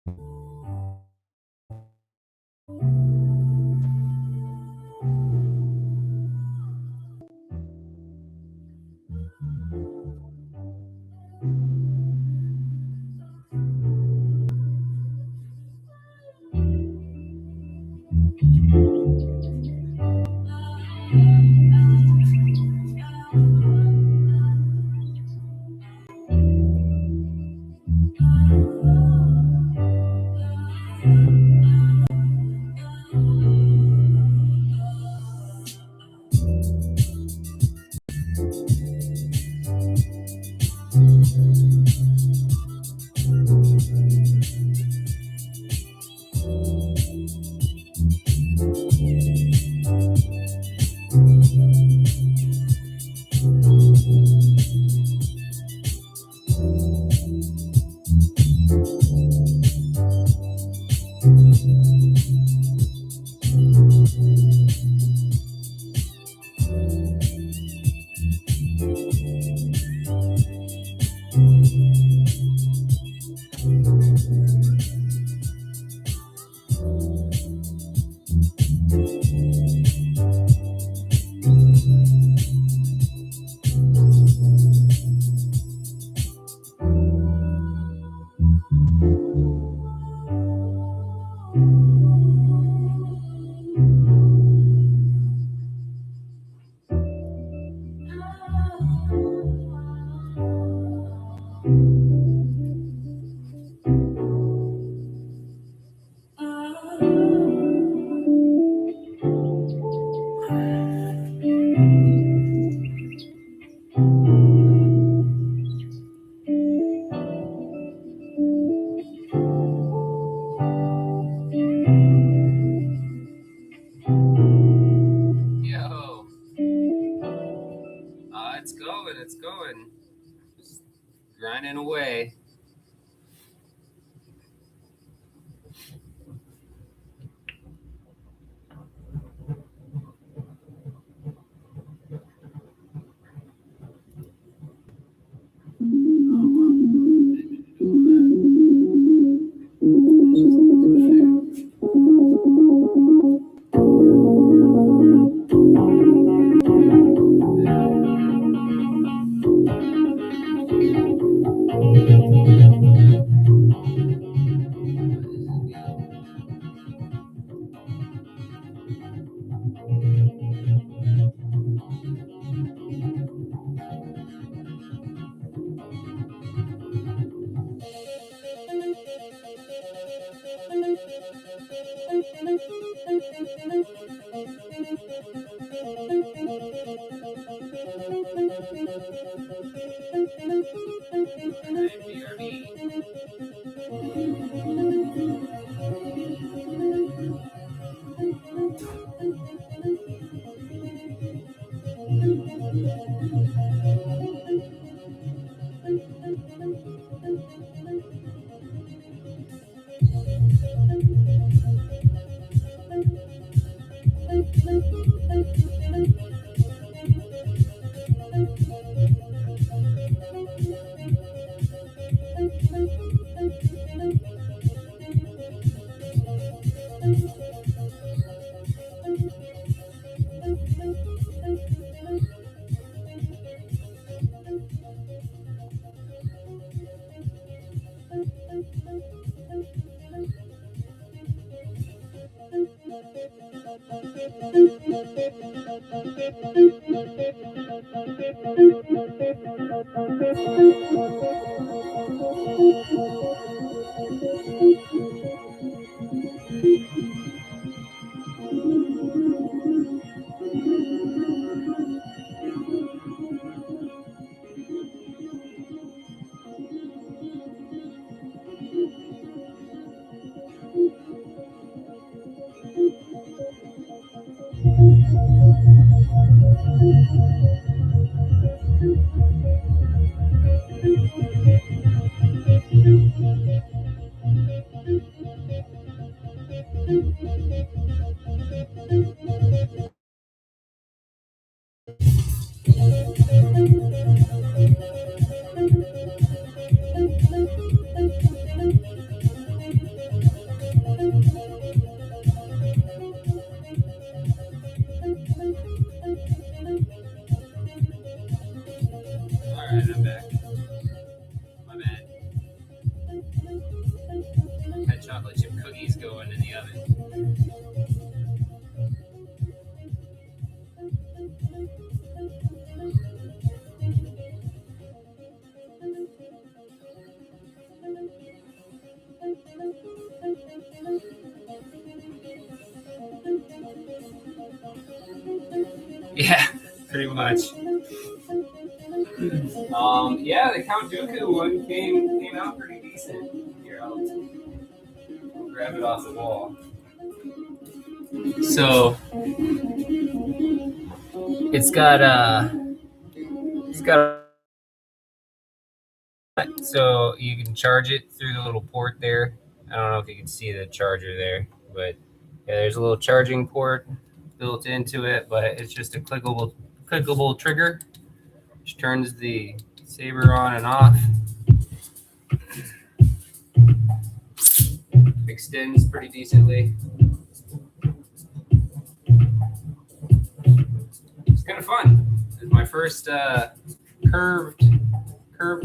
Yo, it's going. Just grinding away. chocolate chip cookies going in the oven. Yeah, pretty much. Yeah, the Count Dooku one came out pretty decent. Here, I'll grab it off the wall. So it's got so you can charge it through the little port there. I don't know if you can see the charger there, but yeah, there's a little charging port built into it, but it's just a clickable trigger, which turns the saber on and off. Extends pretty decently. It's kind of fun. It's my first curved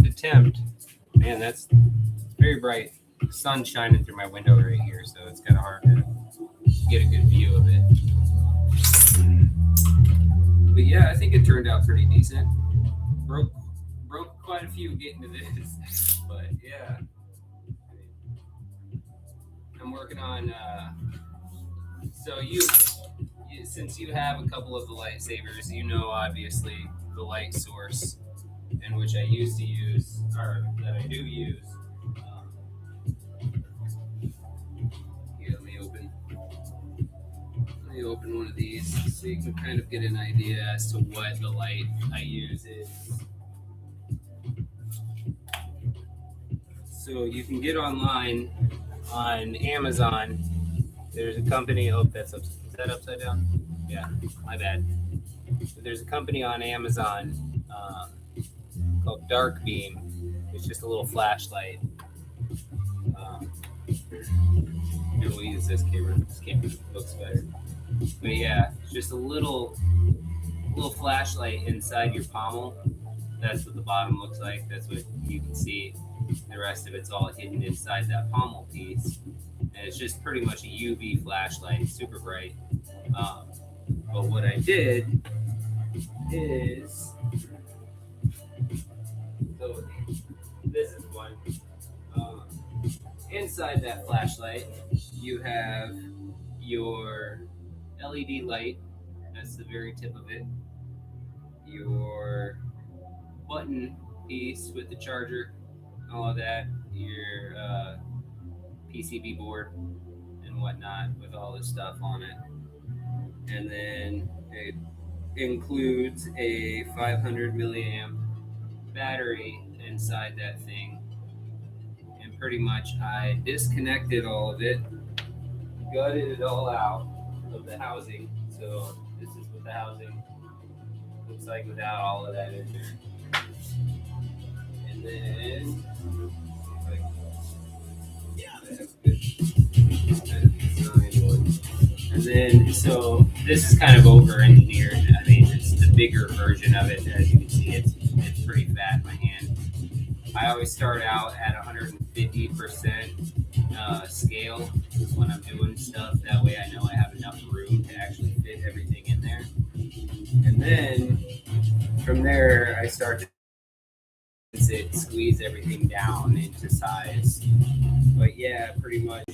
attempt. Man, that's very bright. The sun's shining through my window right here, so it's kind of hard to get a good view of it. But yeah, I think it turned out pretty decent. Broke quite a few getting to this, but yeah. I'm working on. So you, since you have a couple of the lightsabers, you know obviously the light source, in which I used to use, or that I do use. Here, let me open one of these so you can kind of get an idea as to what the light I use is. So you can get online on Amazon. There's a company. Oh, is that upside down? Yeah, my bad. So there's a company on Amazon called Dark Beam. It's just a little flashlight. Here, we'll use this camera. This camera looks better. But yeah, it's just a little flashlight inside your pommel. That's what the bottom looks like. That's what you can see. The rest of it's all hidden inside that pommel piece. And it's just pretty much a UV flashlight, super bright. But what I did is, so this is one. Inside that flashlight, you have your LED light. That's the very tip of it. Your button piece with the charger, all of that. Your PCB board and whatnot with all this stuff on it. And then it includes a 500 milliamp battery inside that thing. And pretty much I disconnected all of it, gutted it all out of the housing. So this is what the housing looks like without all of that in there. And then, yeah, that's good. And then, so this is kind of over engineered. I mean, it's the bigger version of it. As you can see, it's pretty fat in my hand. I always start out at 150% scale when I'm doing stuff. That way I know I have enough room to actually fit everything in there. And then from there, I start to squeeze everything down into size. But yeah, pretty much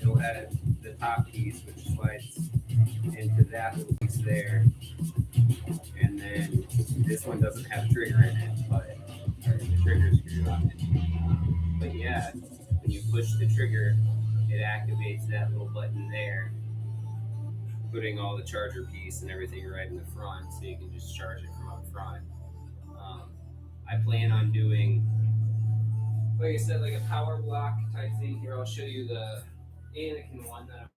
it'll have the top piece, which slides into that little piece there. And then this one doesn't have a trigger in it, but the trigger screwed on it. But yeah, when you push the trigger, it activates that little button there, putting all the charger piece and everything right in the front, so you can just charge it from up front. I plan on doing, like I said, like a power block type thing. Here, I'll show you the Anakin one that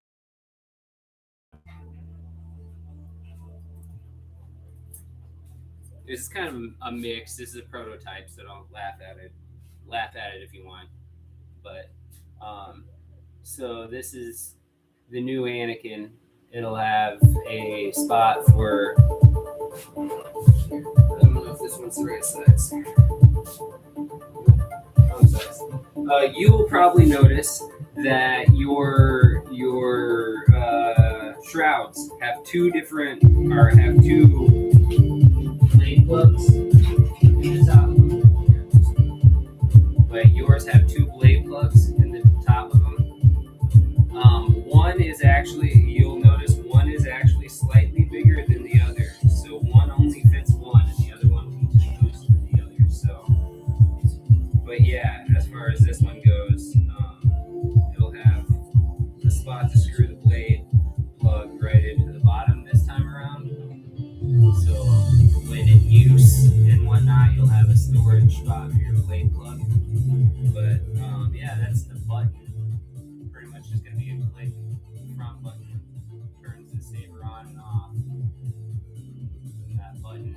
this is kind of a mix. This is a prototype, so don't laugh at it. Laugh at it if you want. But so this is the new Anakin. It'll have a spot for, I don't know if this one's the right size. You will probably notice that your shrouds have two blade plugs in the top. But yours have two blade plugs in the top of them. One is actually, you'll notice one is actually slightly bigger than the other. So one only fits one, and the other one will be too loose for the other. So, but yeah, as far as this one goes, it'll have a spot to screw the blade plug right into the bottom this time around. So when in use and whatnot, you'll have a storage spot for your blade plug. But yeah, that's the button. Pretty much just gonna be a click. Front button turns the saber on and off. And that button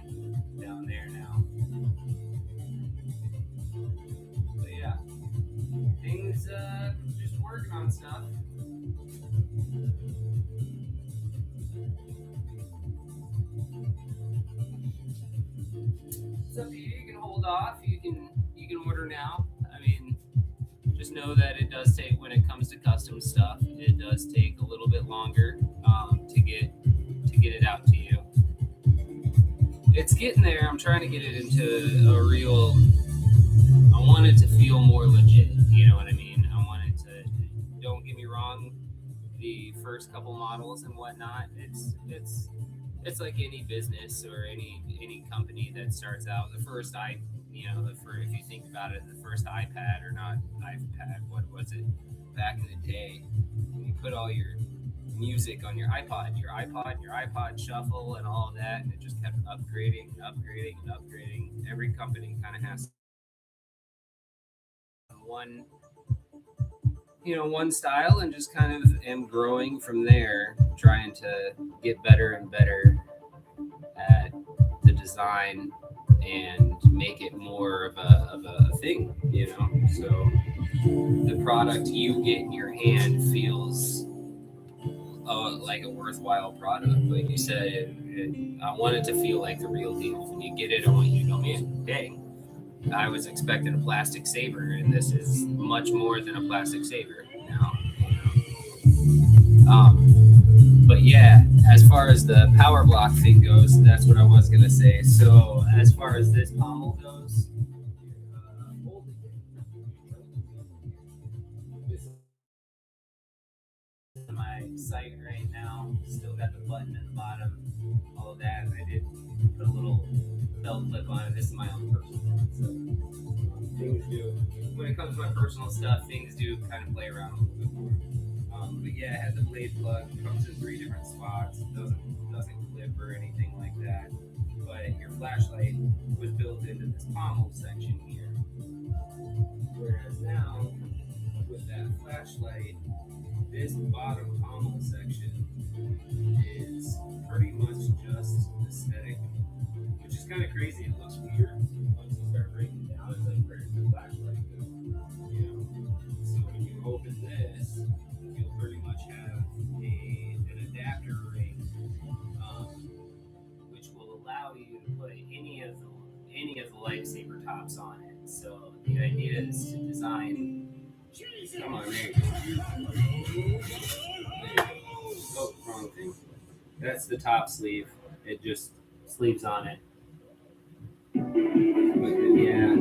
down there now. But yeah, things just working on stuff. It's up to you. You can hold off. You can order now. I mean, just know that it does take, when it comes to custom stuff, it does take a little bit longer to get it out to you. It's getting there. I'm trying to get it into a real. I want it to feel more legit. You know what I mean? I want it to. Don't get me wrong. The first couple models and whatnot, it's like any business or any company that starts out. The first if you think about it, the first iPad, or not iPad, what was it back in the day? You put all your music on your iPod Shuffle and all of that, and it just kept upgrading and upgrading and upgrading. Every company kind of has one style, and just kind of am growing from there, trying to get better and better at the design and make it more of a thing, so the product you get in your hand feels like a worthwhile product. Like you said, I want it to feel like the real deal. When you get it, I want you to go, man, dang, I was expecting a plastic saber, and this is much more than a plastic saber now. But yeah, as far as the power block thing goes, that's what I was gonna say. So as far as this pommel goes, this is my site right now. Still got the button at the bottom, all of that. I did put a little belt clip on it. This is my own personal one. So things do, when it comes to my personal stuff, things do kind of play around a little bit more. But yeah, it has a blade plug, comes in 3 different spots, doesn't clip or anything like that. But your flashlight was built into this pommel section here. Whereas now, with that flashlight, this bottom pommel section is pretty much just aesthetic, which is kind of crazy. It looks weird once you start breaking it down. It's like, where's the flashlight go? So when you open this, you'll pretty much have an adapter ring, which will allow you to put any of the lightsaber tops on it. So the idea is to design. Come on, there you go. Oh, wrong thing. That's the top sleeve. It just sleeves on it. But yeah,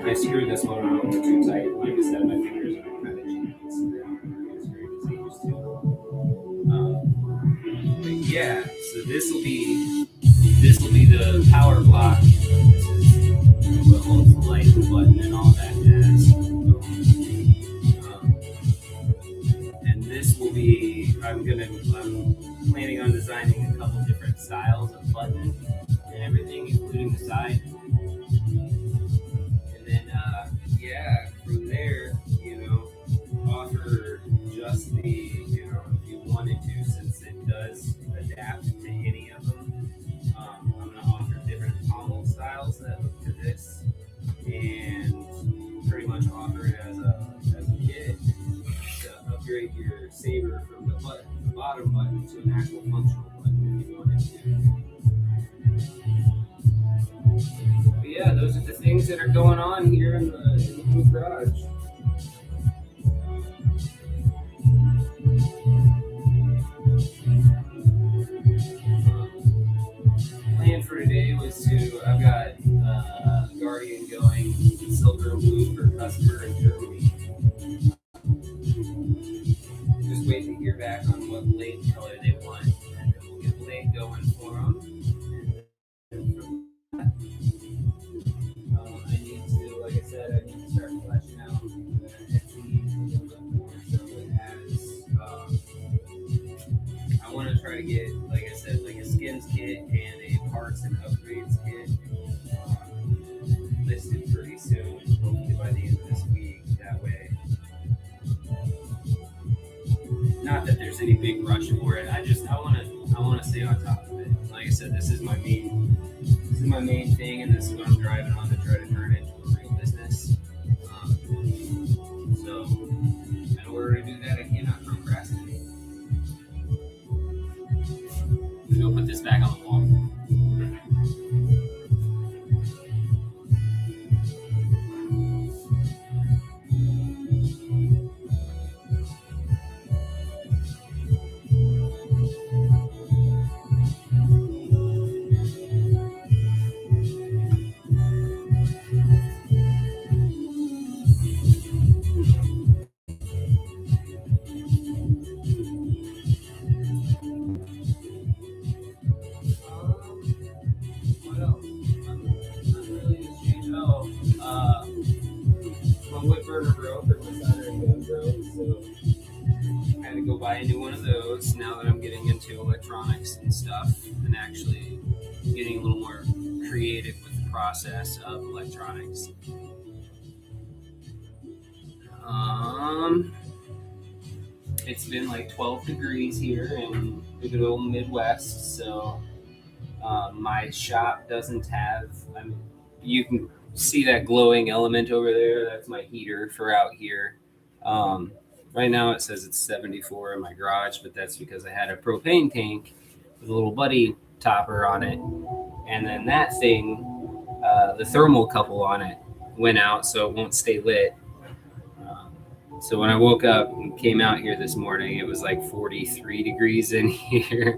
I screwed this one on too tight. Like I said, my fingers are kind of cheap. It's very used to. But yeah, so this will be the power block. This is what holds the light and button and all that jazz. And this will be. I'm planning on designing a couple different styles of button and everything, including the side. And then, from there, offer just the, if you wanted to, since it does adapt to any of them. I'm going to offer different pommel styles that look to this, and pretty much offer it as a kit to upgrade your saber from the bottom button to an actual functional button if you wanted to. But yeah, those are the things that are going on here in the garage. customer in Germany. Just waiting to hear back on what blade color they want, and then we'll get a blade going for them. I need to, like I said, I need to start fleshing out the Etsy a little bit more. So it has, I want to try to get, like I said, like a skins kit and a parts and upgrades kit listed pretty soon, hopefully by the end of this week. That way, not that there's any big rush for it. I want to stay on top of it. Like I said, this is my main thing, and this is what I'm driving on to try to turn into a real business. So in order to do that, I cannot procrastinate. We'll put this back on the wall. Buy a new one of those now that I'm getting into electronics and stuff, and actually getting a little more creative with the process of electronics. It's been like 12 degrees here in the good old Midwest, so my shop doesn't have, you can see that glowing element over there. That's my heater for out here. Right now it says it's 74 in my garage, but that's because I had a propane tank with a little buddy topper on it. And then that thing, the thermal couple on it went out, so it won't stay lit. So when I woke up and came out here this morning, it was like 43 degrees in here.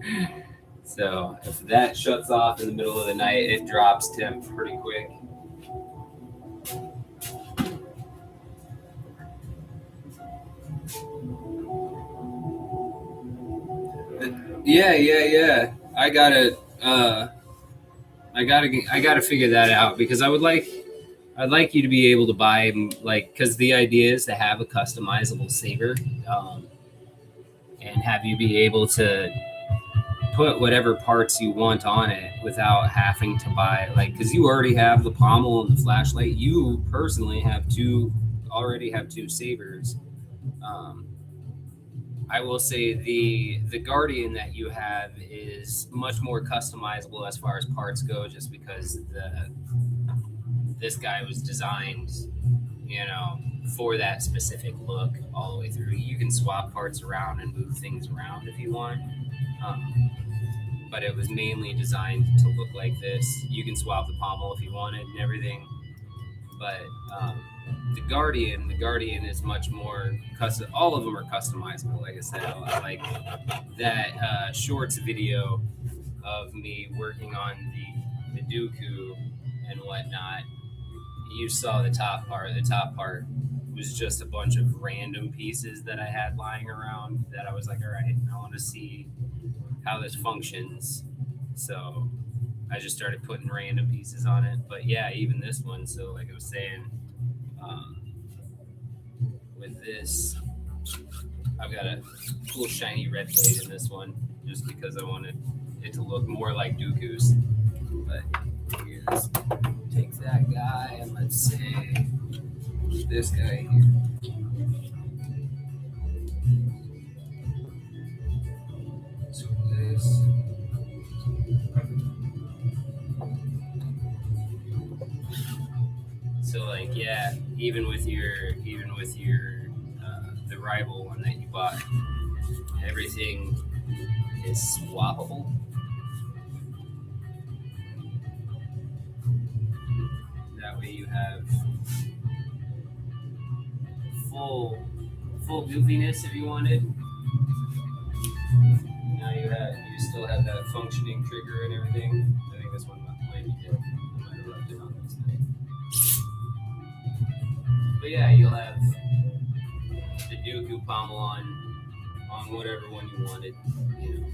So if that shuts off in the middle of the night, it drops temp pretty quick. Yeah. I gotta figure that out, because I'd like you to be able to buy, like, because the idea is to have a customizable saber, and have you be able to put whatever parts you want on it without having to buy, like, because you already have the pommel and the flashlight. You personally already have two sabers. I will say the Guardian that you have is much more customizable as far as parts go, just because this guy was designed, for that specific look all the way through. You can swap parts around and move things around if you want, but it was mainly designed to look like this. You can swap the pommel if you wanted and everything, but the Guardian is much more custom. All of them are customizable. Like I said, I like that shorts video of me working on the Dooku and whatnot. You saw the top part. The top part was just a bunch of random pieces that I had lying around that I was like, all right, I want to see how this functions. So I just started putting random pieces on it. But yeah, even this one. So like I was saying, with this, I've got a cool shiny red blade in this one, just because I wanted it to look more like Dooku's. But here's, take that guy, and let's say this guy here. So this. So like, yeah, even with your the rival one that you bought, everything is swappable. That way you have full goofiness if you wanted. Now you still have that functioning trigger and everything. I think this one might be good. I might have left it on this night. But yeah, you'll have the Dooku pommel on whatever one you wanted. You know.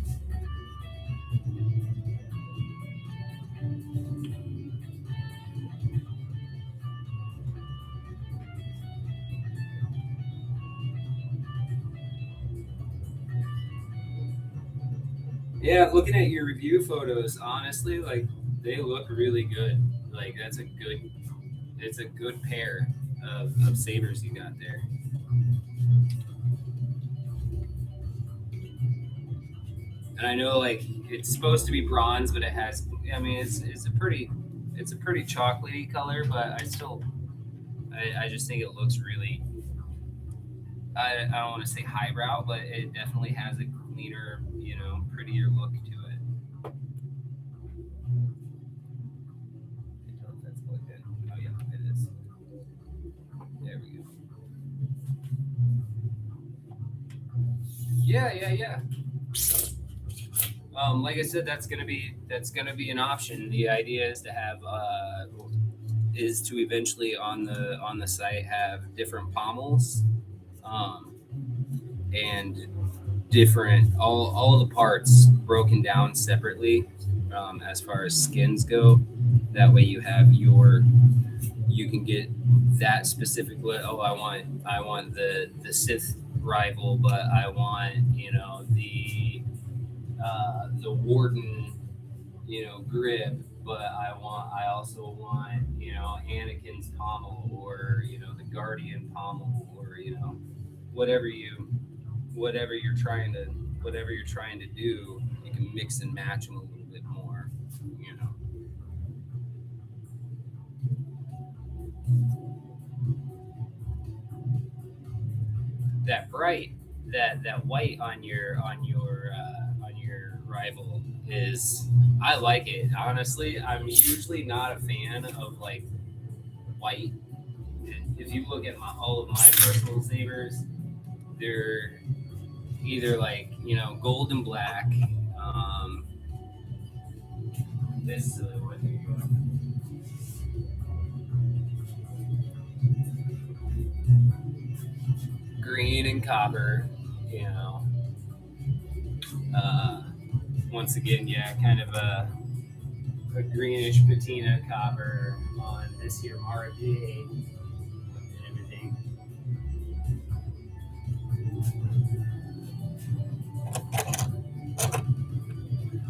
Yeah, looking at your review photos, honestly, like they look really good. Like it's a good pair of sabers you got there. And I know like it's supposed to be bronze, but it has. I mean, it's a pretty chocolatey color, but I just think it looks really. I don't want to say highbrow, but it definitely has a cleaner, prettier look to it. I don't know if that's plugged in. Oh yeah, it is. There we go. Yeah. Like I said, that's gonna be an option. The idea is to have is to eventually on the site have different pommels, um, and different all the parts broken down separately, as far as skins go. That way you can get that specific. Oh, I want the Sith rival, but I want the Warden, grip, but I also want, Anakin's pommel, or, the Guardian pommel, or, whatever you, whatever you're trying to do, you can mix and match them a little bit more, you know. That bright, that white on your rival is, I like it, honestly. I'm usually not a fan of like white. If you look at all of my personal sabers, they're either like gold and black. This what here you go. Green and copper. You know, uh, once again, yeah, kind of a greenish patina copper on this here Mara J and everything.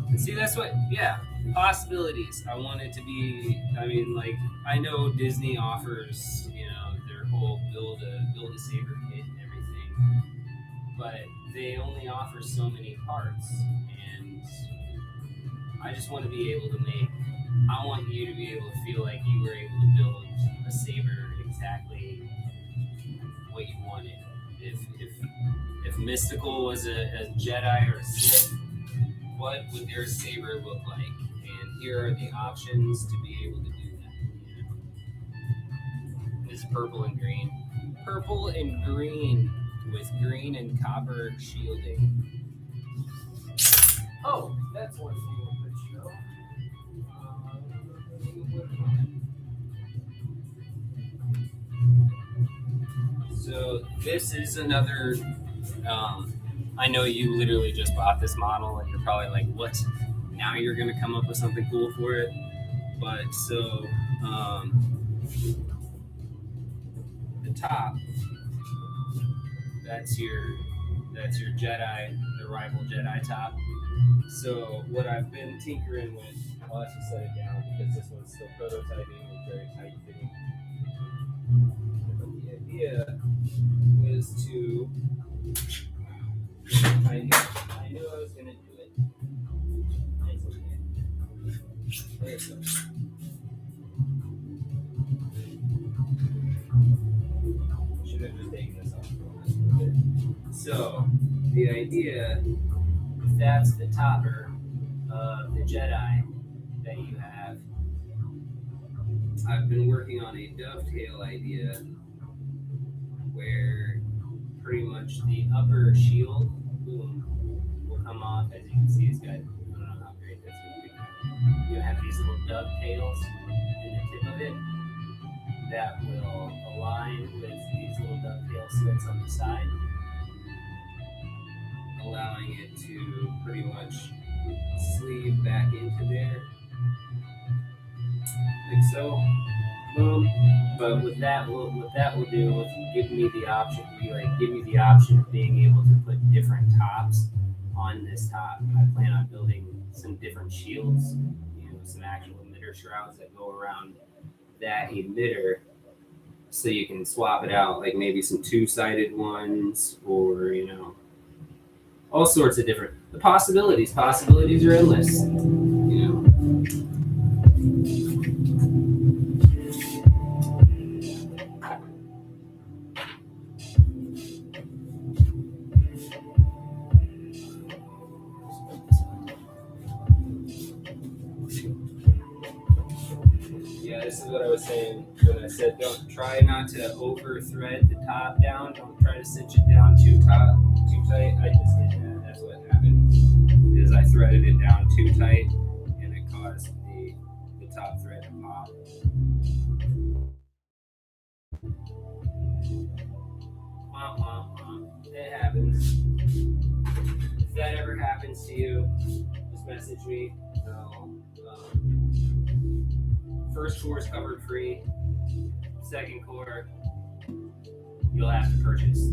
And see, that's what, yeah, possibilities. I want it to be. I mean, like, I know Disney offers, their whole build a saber kit and everything, but they only offer so many parts, and I just want to be able to make. I want you to be able to feel like you were able to build a saber exactly what you wanted. If Mystical was a Jedi or a Sith, what would their saber look like? And here are the options to be able to do that. This is purple and green. Purple and green with green and copper shielding. Oh, that's one thing we could show. So this is another. I know you literally just bought this model, and you're probably like, "What? Now you're gonna come up with something cool for it?" But so the top. That's your Jedi, the rival Jedi top. So what I've been tinkering with, I'll actually set it down because this one's still prototyping and very tight fitting. But the idea was to, I knew I was gonna do it. It's okay. There it goes. Should have just taken this off a little bit. So the idea, if that's the topper of the Jedi that you have, I've been working on a dovetail idea where pretty much the upper shield boom will come off. As you can see, it's got, I don't know how great that's going to be. You have these little dovetails in the tip of it that will align with these little dovetail slits on the side, allowing it to pretty much sleeve back into there, like so. Boom. But what that will do is give me the option of being able to put different tops on this top. I plan on building some different shields, some actual emitter shrouds that go around that emitter, so you can swap it out, like maybe some two-sided ones, or all sorts of different. The possibilities are endless. Yeah, this is what I was saying when I said don't try not to over thread the top down. Don't try to cinch it down too tight. I just did that. That's what happened. Is I threaded it down too tight, and it caused the top thread to pop. It happens. If that ever happens to you, just message me. First core is covered free. Second core, you'll have to purchase.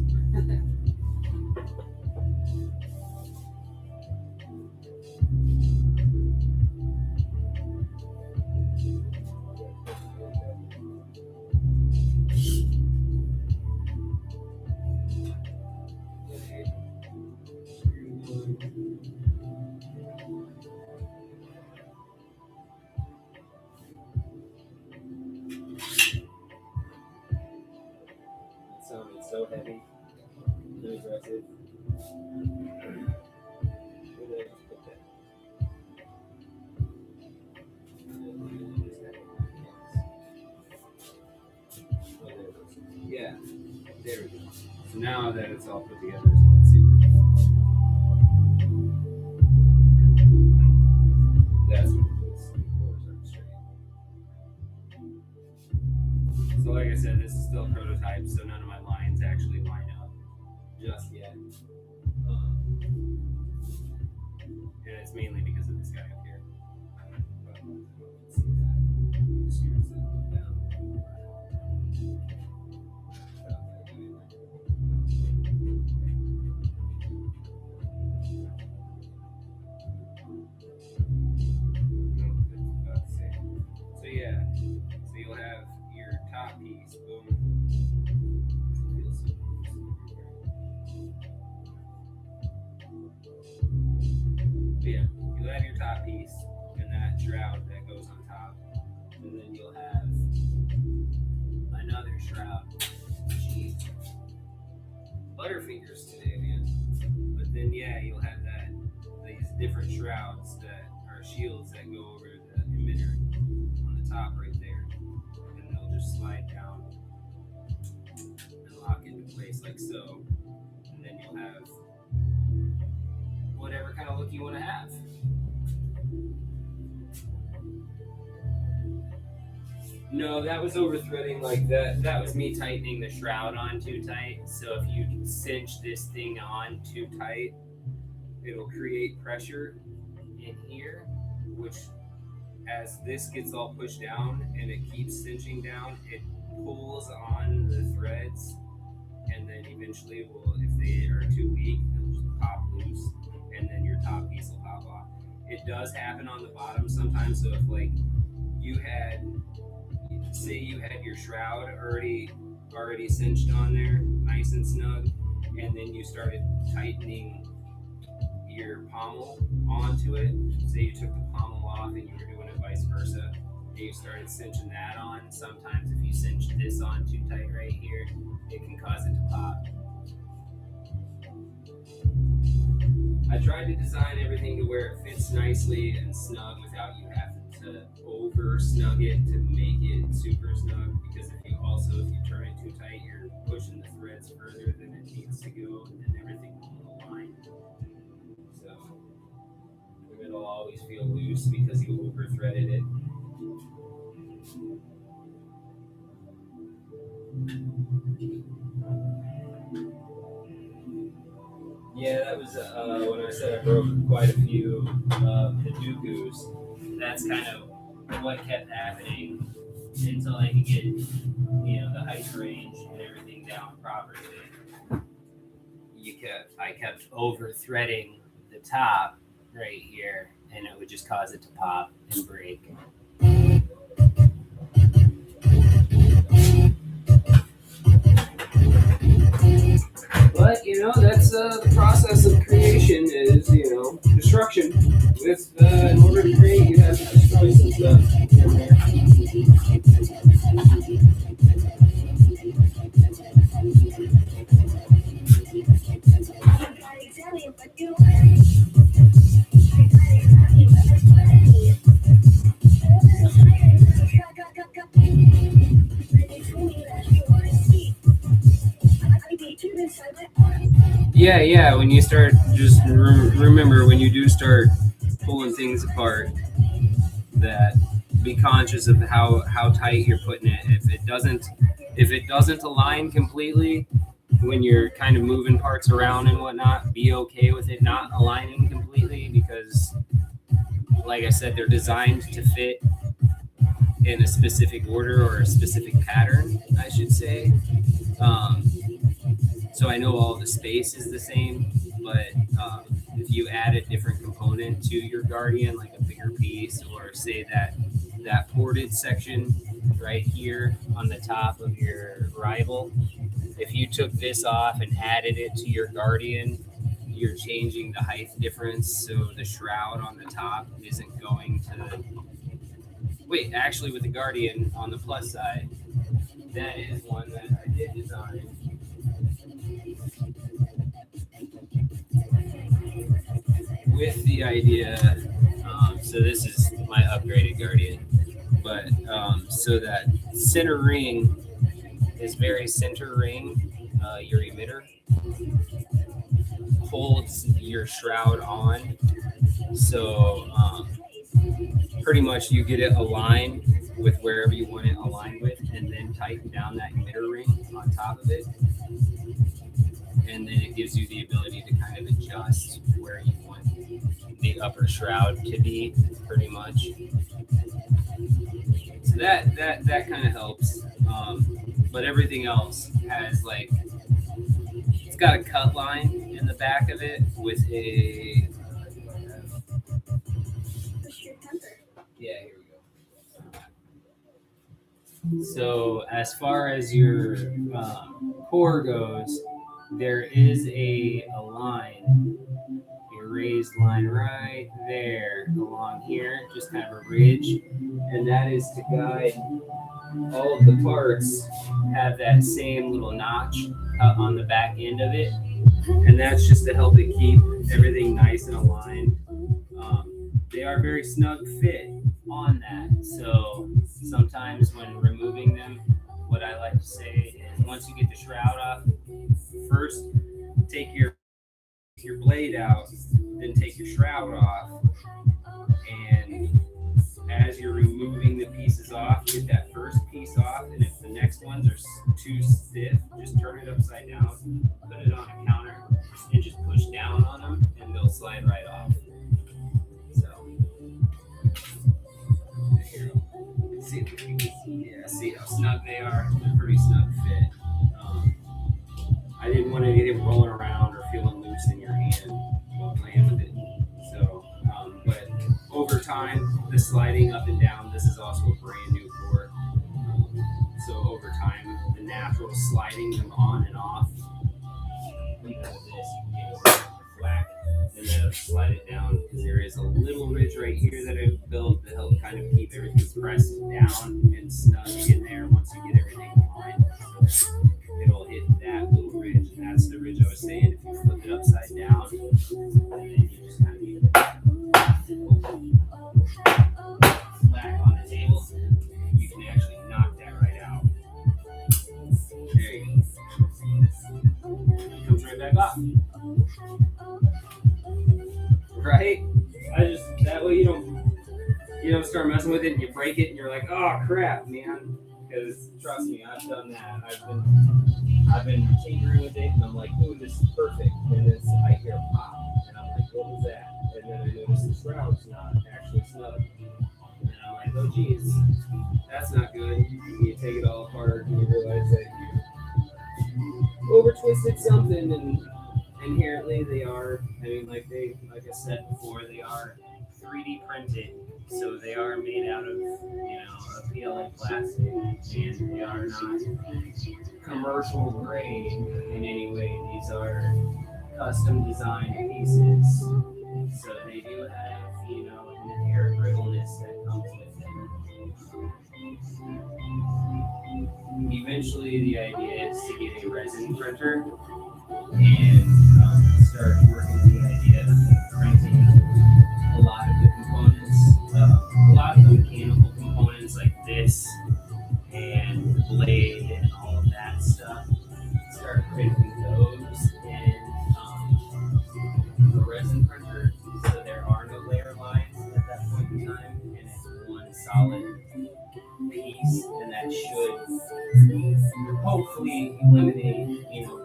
Sounded so heavy and aggressive. Where did I just put that? Yeah, there we go. So now that it's all put together, so let's see. That's what it is. The cores aren't straight. So like I said, this is still a prototype, so none of my lines actually line up just yet. And it's mainly because of this guy up here. But let's see that. Screws it down. So yeah, so you'll have your top piece, boom. But yeah, you'll have your top piece and that shroud that goes on top, and then you'll have another shroud. Gee, Butterfingers today, man. But then yeah, you'll have these different shrouds that are shields that go over the emitter on the top right there, and they'll just slide down and lock into place like so, and then you'll have whatever kind of look you want to have. No, that was over threading like that. That was me tightening the shroud on too tight. So if you cinch this thing on too tight, it'll create pressure in here, which as this gets all pushed down and it keeps cinching down, it pulls on the threads, and then eventually if they are too weak, they'll just pop loose, and then your top piece will pop off. It does happen on the bottom sometimes. So if like say you had your shroud already cinched on there, nice and snug, and then you started tightening your pommel onto it. Say you took the pommel off and you were doing it vice versa, and you started cinching that on. Sometimes if you cinch this on too tight right here, it can cause it to pop. I tried to design everything to where it fits nicely and snug without you having to over snug it to make it super snug, because if you turn it too tight, you're pushing the threads further than it needs to go, and then everything will align. So it'll always feel loose because you over threaded it. Yeah, that was when I said I broke quite a few Hadokus. That's kind of what kept happening until I could get, the height range and everything down properly. I kept over threading the top right here, and it would just cause it to pop and break. But that's the process of creation is destruction. With in order to create, you have to destroy some stuff in there. Yeah. When you start, just remember when you do start pulling things apart, that be conscious of how tight you're putting it. If it doesn't align completely when you're kind of moving parts around and whatnot, be okay with it not aligning completely, because like I said, they're designed to fit in a specific order or a specific pattern, I should say. So I know all the space is the same, but if you add a different component to your Guardian, like a bigger piece, or say that ported section right here on the top of your rival, if you took this off and added it to your Guardian, you're changing the height difference, so the shroud on the top isn't going to... Wait, actually with the Guardian on the plus side, that is one that I did design. With the idea, so this is my upgraded Guardian, but so that center ring is very center ring, your emitter holds your shroud on, so pretty much you get it aligned with wherever you want it aligned with, and then tighten down that emitter ring on top of it, and then it gives you the ability to kind of adjust where you want the upper shroud to be, pretty much. So that kind of helps, but everything else has it's got a cut line in the back of it with a yeah, here we go. So as far as your core goes, there is a line, a raised line right there along here, just kind of a ridge, and that is to guide all of the parts have that same little notch cut on the back end of it, and that's just to help it keep everything nice and aligned. They are very snug fit on that, so sometimes when removing them, what I like to say is, once you get the shroud off, first take your blade out, then take your shroud off, and as you're removing the pieces off, get that first piece off, and if the next ones are too stiff, just turn it upside down, put it on a counter, and just push down on them, and they'll slide right off. See how snug they are. They're pretty snug fit. I didn't want anything rolling around or feeling loose in your hand while playing with it. So, but over time, the sliding up and down, this is also a brand new core. So over time, the natural sliding them on and off, because of this, you can flat, and then slide it down, because there is a little ridge right here that I've built to help kind of keep everything pressed down and snug in there. Once you get everything aligned, it'll hit that little ridge, and that's the ridge I was saying. If you flip it upside down, and then you just kind of need flat on the table, you can actually knock that right out. There you go. It comes right back off. Right? That way you don't start messing with it and you break it and you're like, oh crap, man. because trust me, I've done that. I've been tinkering with it, and I'm like, "Ooh, this is perfect." And then I hear a pop, and I'm like, "What was that?" And then I notice the shroud's not actually snug, and I'm like, "Oh, geez, that's not good." You take it all apart, and you realize that you over twisted something, and inherently they are. I mean, like I said before, they are 3D printed, so they are made out of a PLA plastic, and they are not commercial grade in any way. These are custom designed pieces, so they do have an inherent brittleness that comes with them. Eventually, the idea is to get a resin printer and start working the idea of printing a lot of the components, a lot of the mechanical components like this and the blade and all of that stuff. Start printing those in a resin printer, so there are no layer lines at that point in time, and it's one solid piece, and that should hopefully eliminate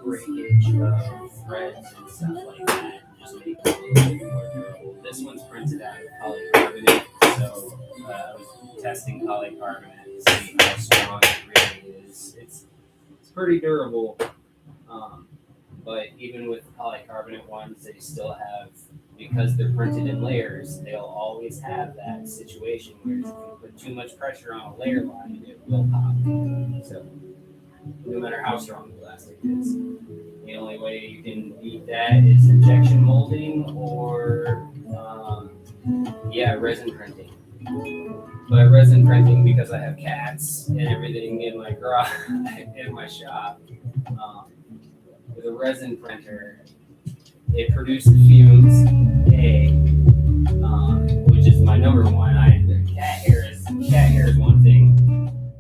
breakage of threads and stuff like that, and just make it a little bit more durable. This one's printed out of polycarbonate, so I was testing polycarbonate to see how strong it really is. It's pretty durable, but even with the polycarbonate ones, they still have, because they're printed in layers, they'll always have that situation where if you put too much pressure on a layer line, it will pop. So no matter how strong the plastic is, the only way you can beat that is injection molding or resin printing. But resin printing, because I have cats and everything in my garage, in my shop, with a resin printer, it produces fumes, which is my number one. Cat hair is one thing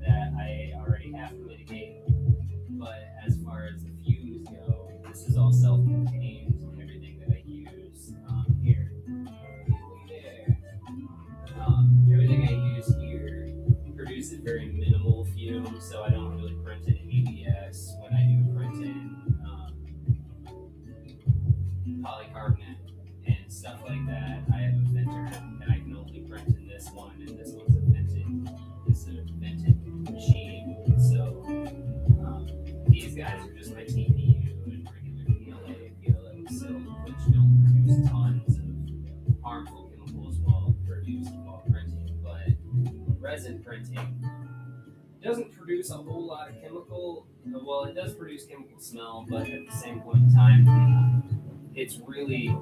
that I already have to mitigate. But as far as the fumes go, this is all self-contained, and everything that I use here. Everything I use here produces very minimal fumes, so I don't really print in ABS. When I do print in polycarbonate and stuff like that, I have a venter, and I can only print in this one, and this one's a vented machine. So these guys are just my TPU and regular PLA silk, which don't produce tons of harmful chemicals while printing. But resin printing doesn't produce a whole lot of chemical. Well, it does produce chemical smell, but at the same point in time, it's really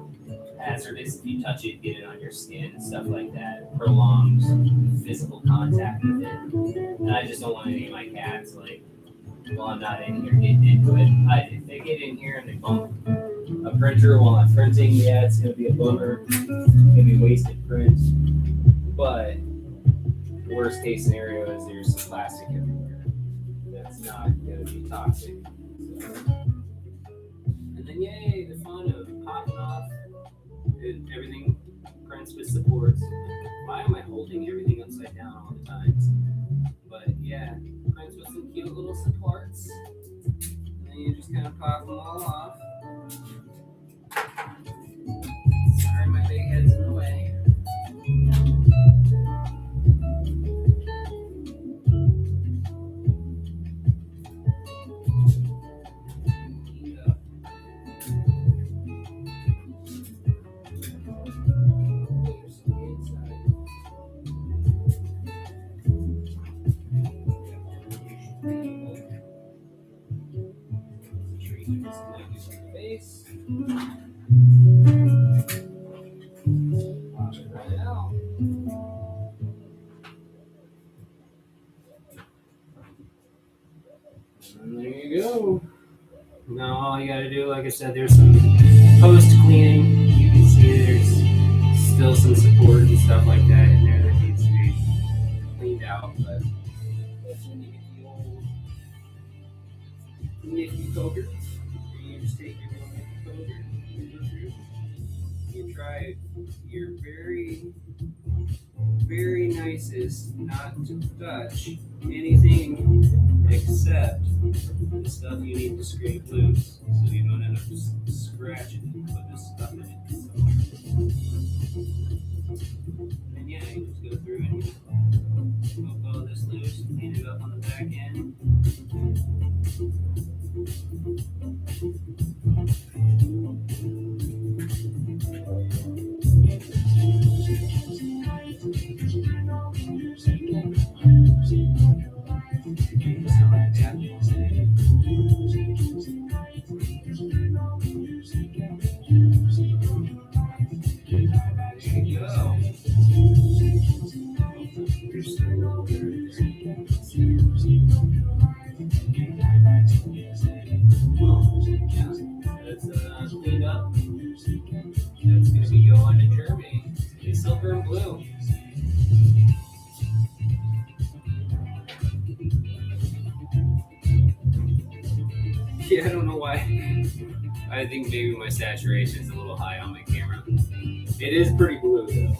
hazardous if you touch it, get it on your skin, stuff like that. Prolonged physical contact with it. And I just don't want any of my cats, while I'm not in here, getting into it. If they get in here and they bump a printer while I'm printing, yeah, it's going to be a bummer. It's going to be wasted print. But worst case scenario is there's some plastic everywhere. That's not going to be toxic. And then, yay, the fun of popping off everything prints with supports. Why am I holding everything upside down all the time? But yeah, prints with some cute little supports. And then you just kind of pop them all off. Sorry, my big head's in the way. And there you go. Now all you gotta do, like I said, there's some post cleaning. You can see there's still some support and stuff like that in there that needs to be cleaned out. But if you need the old Nicky Coker, you just take your little Nicky Coker, you go through, you try your very, very nice nicest not to touch anything except the stuff you need to scrape loose, so you don't end up scratching it and put this stuff in it somewhere. And yeah, you just go through and poke all this loose, clean it up on the back end. Cleaned up. That's going to be going to Germany. It's silver and blue. Yeah, I don't know why. I think maybe my saturation is a little high on my camera. It is pretty blue, though.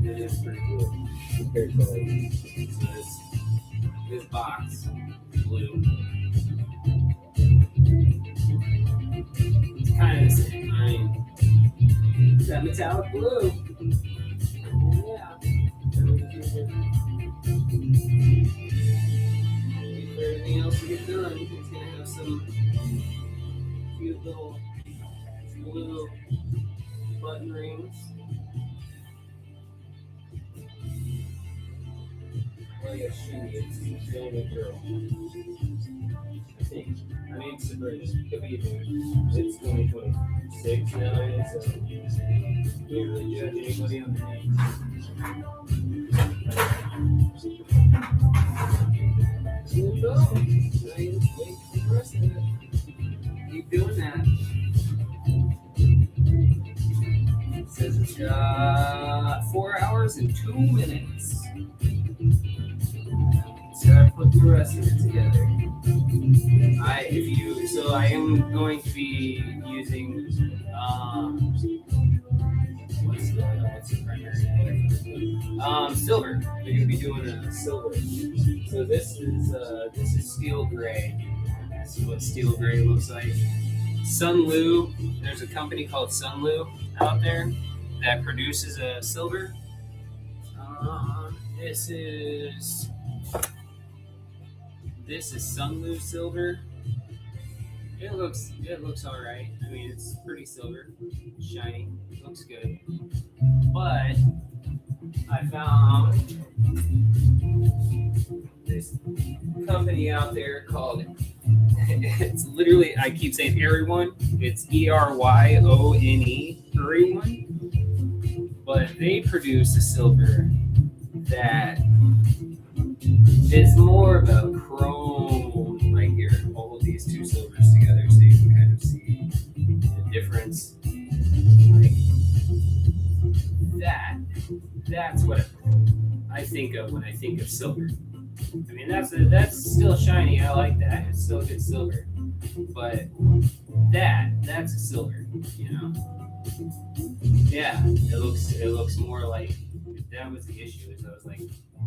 It is pretty blue compared to like this box blue. It's kind of the same. I mean, it's that metallic blue. Yeah. Wait for everything else to get done. It's gonna have some cute little blue button rings. Oh yeah, it's only girl. I think. I mean, it's super. Could be a dude. It's 2026 now, so don't really judge anybody on the name. There you go. Now you just wait for the rest of it. Keep doing that. It says it's got 4 hours and 2 minutes. So I put the rest of it together. I am going to be using what's the primary color? Silver. We're going to be doing a silver. So this is steel gray. This is what steel gray looks like. Sunlu. There's a company called Sunlu out there that produces a silver. This is Sunlu silver. It looks all right. I mean, it's pretty silver, shiny, looks good. But I found this company out there called, it's literally, I keep saying Erywhon. It's ERYONE, Erywhon. But they produce a silver that is more of a chrome right here. All of these two silvers together so you can kind of see the difference. Like that's what I think of when I think of silver. I mean, that's still shiny. I like that. It's still good silver. But that's a silver, you know. Yeah, it looks more like, that was the issue, is I was like,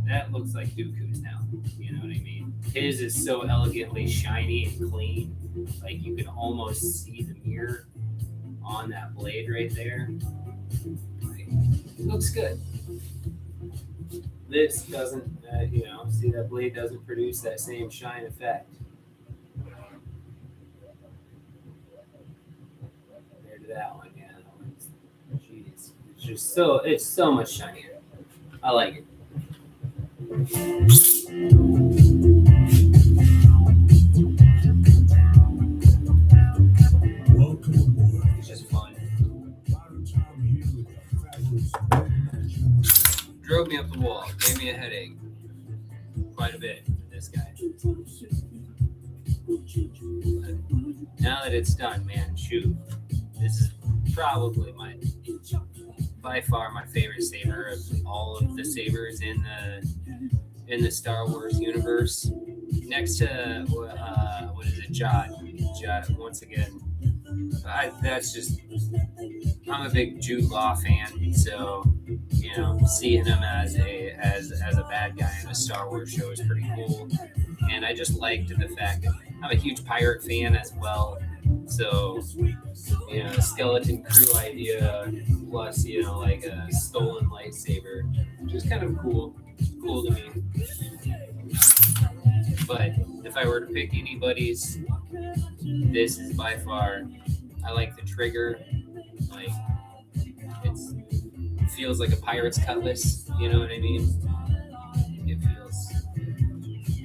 that looks like Dooku's now. You know what I mean? His is so elegantly shiny and clean. Like you can almost see the mirror on that blade right there. Like, it looks good. This doesn't, see that blade doesn't produce that same shine effect. Compared to that one, yeah. That one's, jeez, it's so much shinier. I like it. Welcome aboard. It's just fun. Drove me up the wall, gave me a headache. Quite a bit, this guy. But now that it's done, man, shoot. This is probably by far my favorite saber of all of the sabers in the Star Wars universe. Next to what is it, Jod? Once again, That's just, I'm a big Jude Law fan, so seeing him as a bad guy in a Star Wars show is pretty cool. And I just liked the fact that I'm a huge pirate fan as well. So the skeleton crew idea plus like a stolen lightsaber, which is kind of cool to me. But if I were to pick anybody's, this is by far. I like the trigger. Like it feels like a pirate's cutlass. You know what I mean? It feels.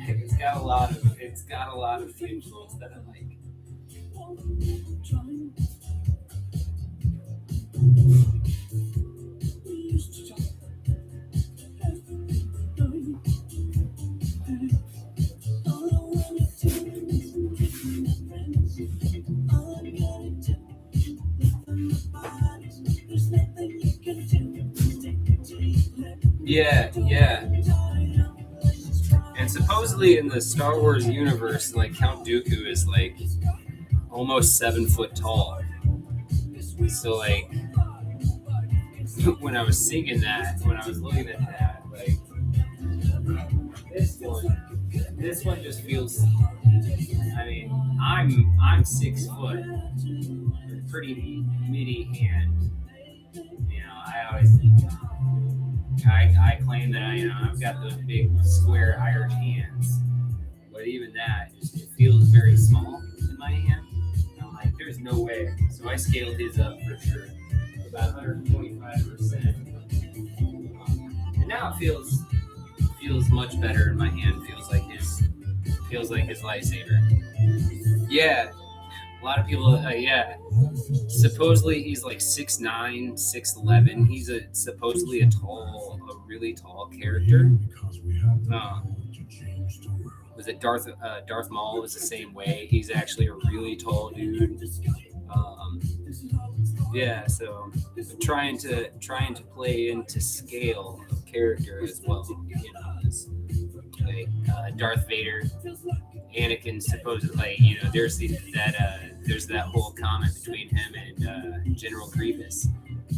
It's got a lot of visuals that I like. Yeah. And supposedly in the Star Wars universe, like Count Dooku is like almost 7 foot tall. So like when I was singing that, when I was looking at that, like this one just feels. I mean, I'm 6 foot, pretty midi hand. I claim that I've got those big square iron hands, but even that, it feels very small in my hand. I'm like, there's no way. So I scaled his up for sure, about 125%. And now it feels much better in my hand. Feels like his lightsaber. Yeah, a lot of people. Supposedly he's like 6'9", 6'11". He's supposedly a really tall character. Was it Darth Maul was the same way. He's actually a really tall dude. So trying to play into scale of character as well. Like Darth Vader, Anakin supposedly, there's that whole comment between him and General Grievous.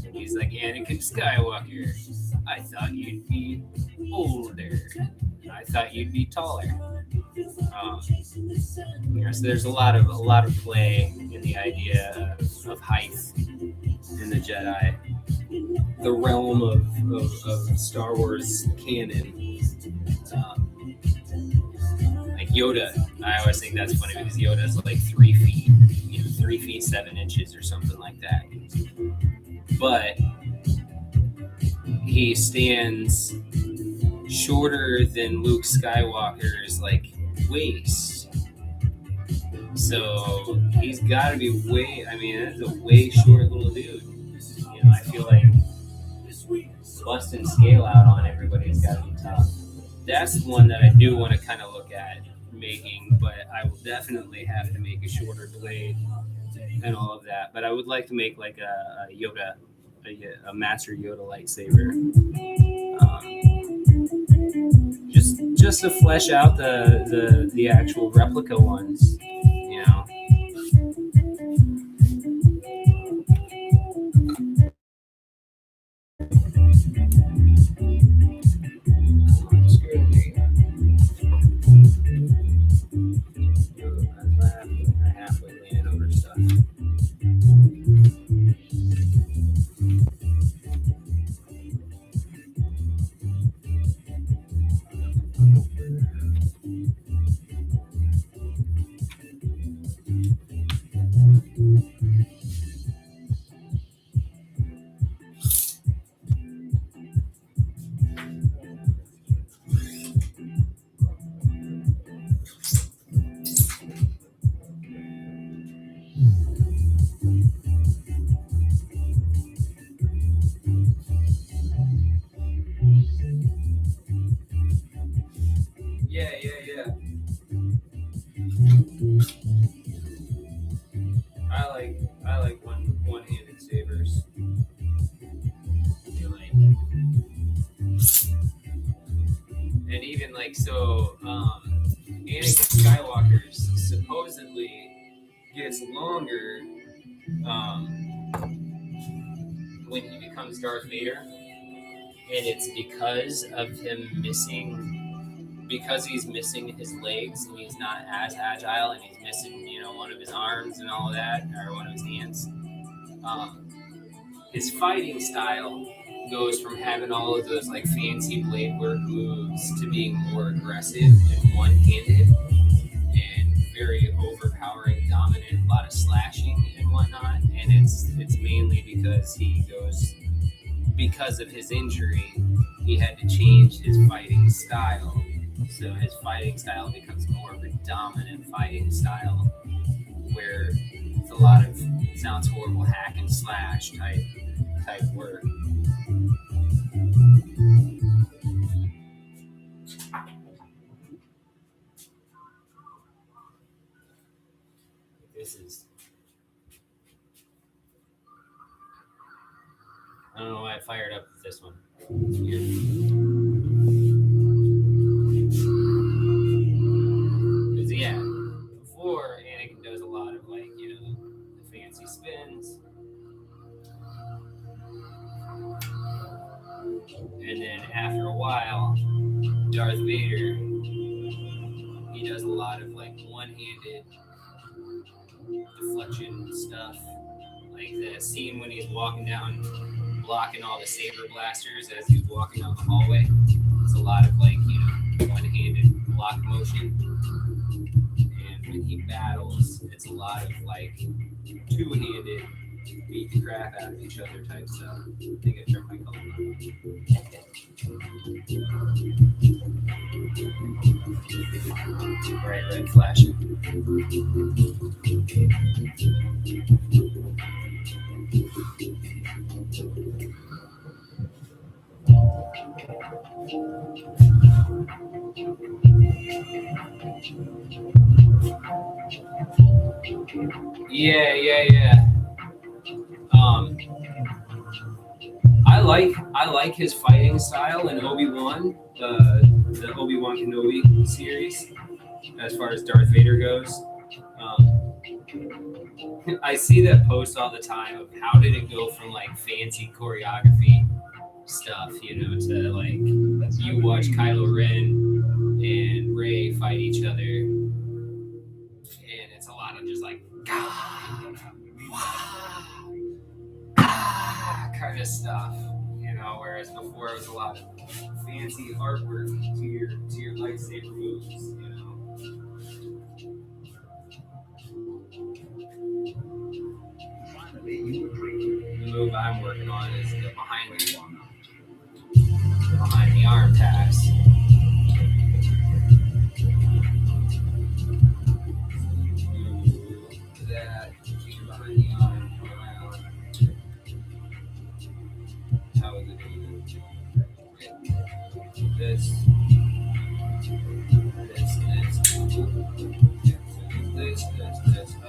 And he's like, Anakin Skywalker, I thought you'd be older. I thought you'd be taller. So there's a lot of play in the idea of height in the Jedi, the realm of Star Wars canon. Like Yoda, I always think that's funny because Yoda's like 3 feet, 3 feet 7 inches or something like that. But he stands shorter than Luke Skywalker's like waist. So he's got to be way. I mean, that's a way short little dude. I feel like busting scale out on everybody's got to be tough. That's the one that I do want to kind of look at making, but I will definitely have to make a shorter blade and all of that. But I would like to make like a Yoda, a Master Yoda lightsaber, just to flesh out the actual replica ones. Yeah. I like one-handed sabers. And even like so, Anakin Skywalker supposedly gets longer when he becomes Darth Vader, and it's because of him because he's missing his legs and he's not as agile and he's missing, one of his arms and all of that, or one of his hands. His fighting style goes from having all of those like fancy blade work moves to being more aggressive and one-handed and very overpowering, dominant, a lot of slashing and whatnot. And it's mainly because of his injury, he had to change his fighting style. So his fighting style becomes more of a dominant fighting style, where it's a lot of, sounds horrible, hack and slash type work. I don't know why I fired up with this one. It's weird. Because before Anakin does a lot of the fancy spins. And then after a while, Darth Vader, he does a lot of one-handed deflection stuff. Like the scene when he's walking down, blocking all the saber blasters as he's walking down the hallway. It's a lot of one-handed block motion. And when he battles, it's a lot of two-handed beat the crap out of each other type stuff. I think I turned my color on. Bright red flashing. Yeah. I like his fighting style in Obi-Wan, the Obi-Wan Kenobi series, as far as Darth Vader goes. I see that post all the time of how did it go from fancy choreography stuff, to you watch Kylo Ren and Rey fight each other, and it's a lot of just kind of stuff, whereas before it was a lot of fancy artwork to your lightsaber moves, Finally, you agree. The move I'm working on is the behind the arm pass. That behind the arm around. How is it doing? This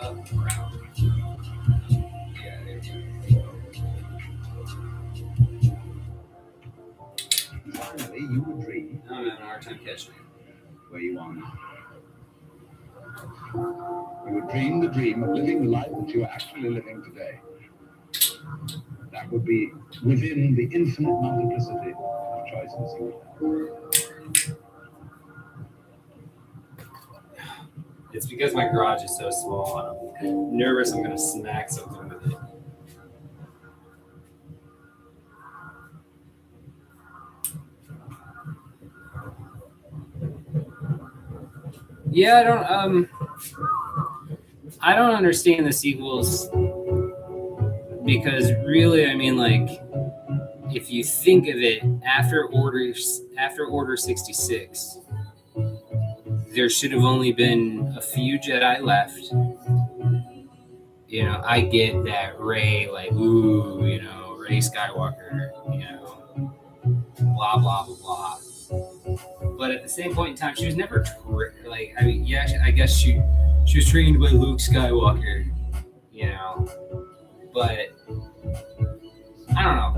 up, around. Yeah, there you go. Finally, you agree. I'm having a hard time catching it. Where you are now. You would dream the dream of living the life that you are actually living today. That would be within the infinite multiplicity of choices you would have. It's because my garage is so small. I'm nervous I'm going to smack something with it. Yeah, I don't understand the sequels because really, if you think of it, after Order 66, there should have only been a few Jedi left. I get that Rey, Rey Skywalker, blah, blah, blah, blah. But at the same point in time, she was never, I guess she was trained by Luke Skywalker, but I don't know.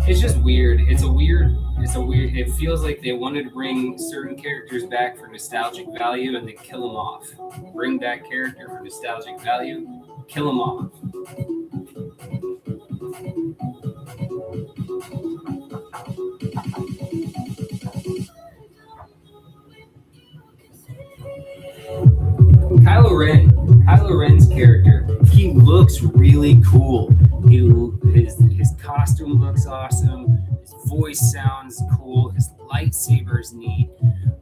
It's just weird. It feels like they wanted to bring certain characters back for nostalgic value and then kill them off. Bring back character for nostalgic value, kill them off. Kylo Ren's character, he looks really cool. His costume looks awesome. His voice sounds cool. His lightsaber's neat.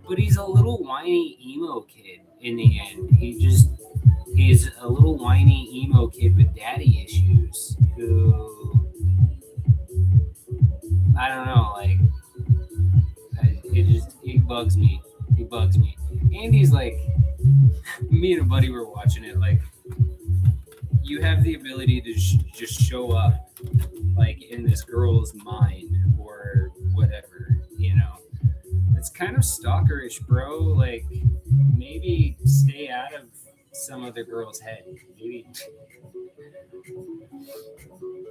But he's a little whiny emo kid in the end. He's a little whiny emo kid with daddy issues who, I don't know, like, it bugs me. He bugs me. And he's like, me and a buddy were watching it, like, you have the ability to just show up, like, in this girl's mind or whatever, you know. It's kind of stalkerish, bro. Like, maybe stay out of some other girl's head. Maybe.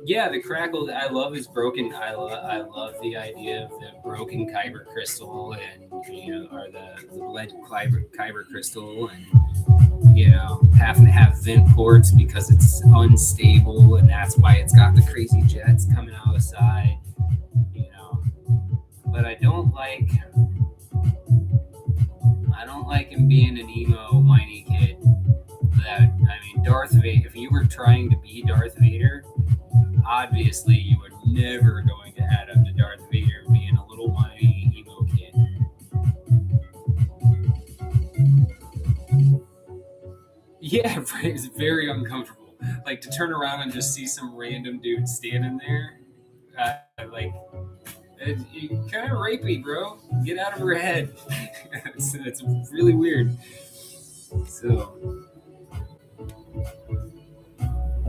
Yeah, the crackle. I love his broken. I love the idea of the broken kyber crystal, and or the lead kyber crystal, and having to have vent ports because it's unstable, and that's why it's got the crazy jets coming out of the side. But I don't like him being an emo whiny kid. Darth Vader. If you were trying to be Darth Vader, obviously you were never going to add up to Darth Vader being a little whiny emo kid. Yeah, it's very uncomfortable. Like, to turn around and just see some random dude standing there, it's kind of rapey, bro. Get out of her head. It's really weird. So,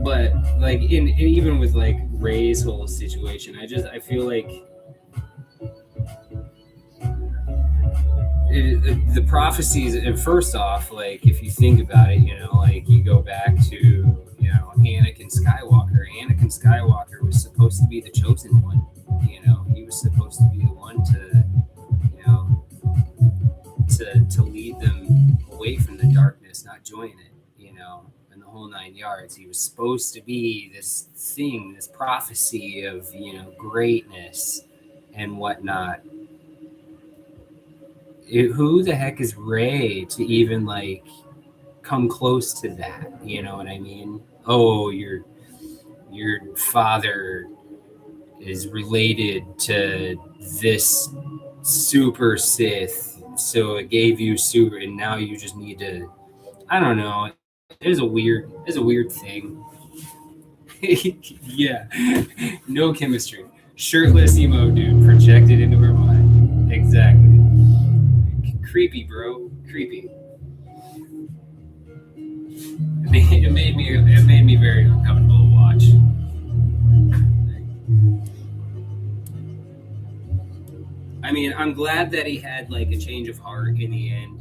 but like even with like Rey's whole situation, I feel like the prophecies. And first off, like, if you think about it, like, you go back to Anakin Skywalker. Anakin Skywalker was supposed to be the chosen one. He was supposed to be the one to lead them away from the darkness, not join it. And the whole 9 yards. He was supposed to be this thing, this prophecy of greatness and whatnot. Who the heck is Rey to even like come close to that? You know what I mean? Oh, your father is related to this super Sith, so it gave you super, and now you just need to. I don't know. It's a weird thing. Yeah, no chemistry. Shirtless emo dude projected into her mind. Exactly. Creepy, bro. Creepy. It made me very uncomfortable to watch. I mean, I'm glad that he had like a change of heart in the end.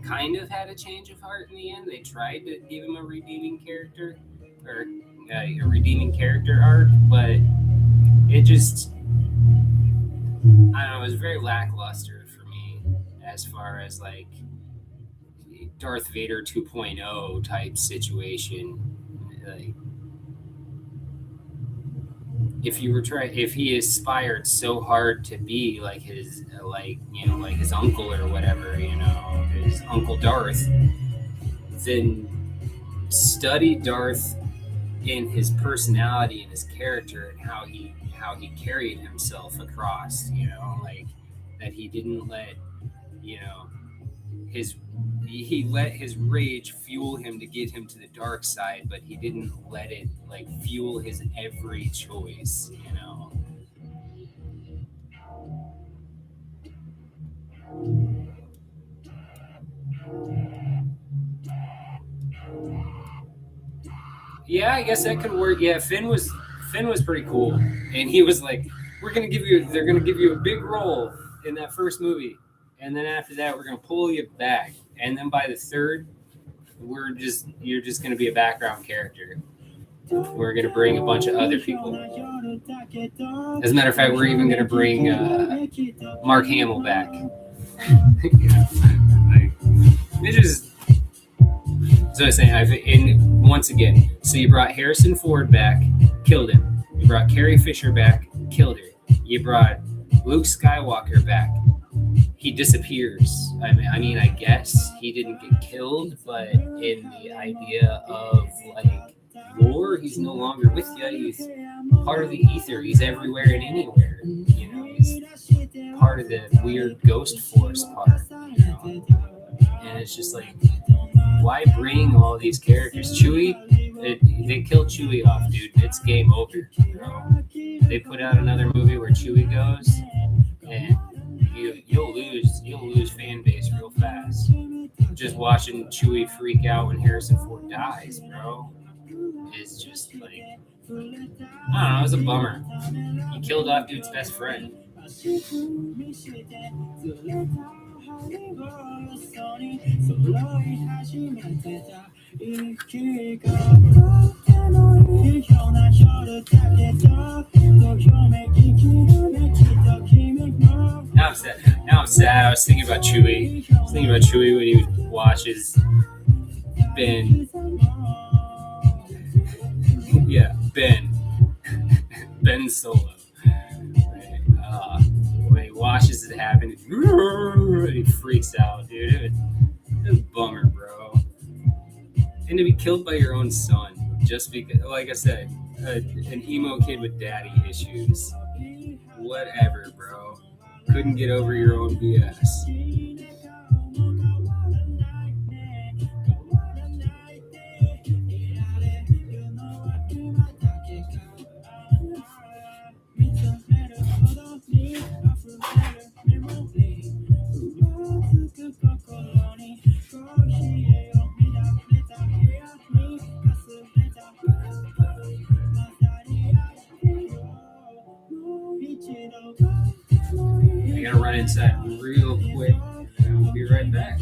Kind of had a change of heart in the end. They tried to give him a redeeming character or a redeeming character arc, but it just, I don't know, it was very lackluster for me as far as like Darth Vader 2.0 type situation. Like, if he aspired so hard to be like his like his uncle or whatever, his Uncle Darth, then study Darth in his personality and his character and how he carried himself across, like that he didn't let he let his rage fuel him to get him to the dark side, but he didn't let it like fuel his every choice, Yeah, I guess that could work. Yeah, Finn was pretty cool, and he was like, they're gonna give you a big role in that first movie, and then after that we're gonna pull you back, and then by the third, you're just gonna be a background character. We're gonna bring a bunch of other people. As a matter of fact, we're even gonna bring Mark Hamill back. It just, so I was saying, once again. So you brought Harrison Ford back, killed him. You brought Carrie Fisher back, killed her. You brought Luke Skywalker back. He disappears. I mean, I guess he didn't get killed, but in the idea of like lore, he's no longer with you. He's part of the ether. He's everywhere and anywhere. You know, he's part of the weird ghost force part. You know, and it's just like, why bring all these characters? Chewie, they killed Chewie off, dude. It's game over, bro. They put out another movie where Chewie goes, and you'll lose fan base real fast. Just watching Chewie freak out when Harrison Ford dies, bro, is just like, I don't know. It was a bummer. He killed off dude's best friend. Now I'm sad. I was thinking about Chewie. I was thinking about Chewie when he watches Ben. Yeah, Ben Solo. When he watches it happen, he freaks out, dude. It was a bummer, bro. And to be killed by your own son, just because, like I said, an emo kid with daddy issues. Whatever, bro. Couldn't get over your own BS. I gotta run inside real quick. I'll be right back.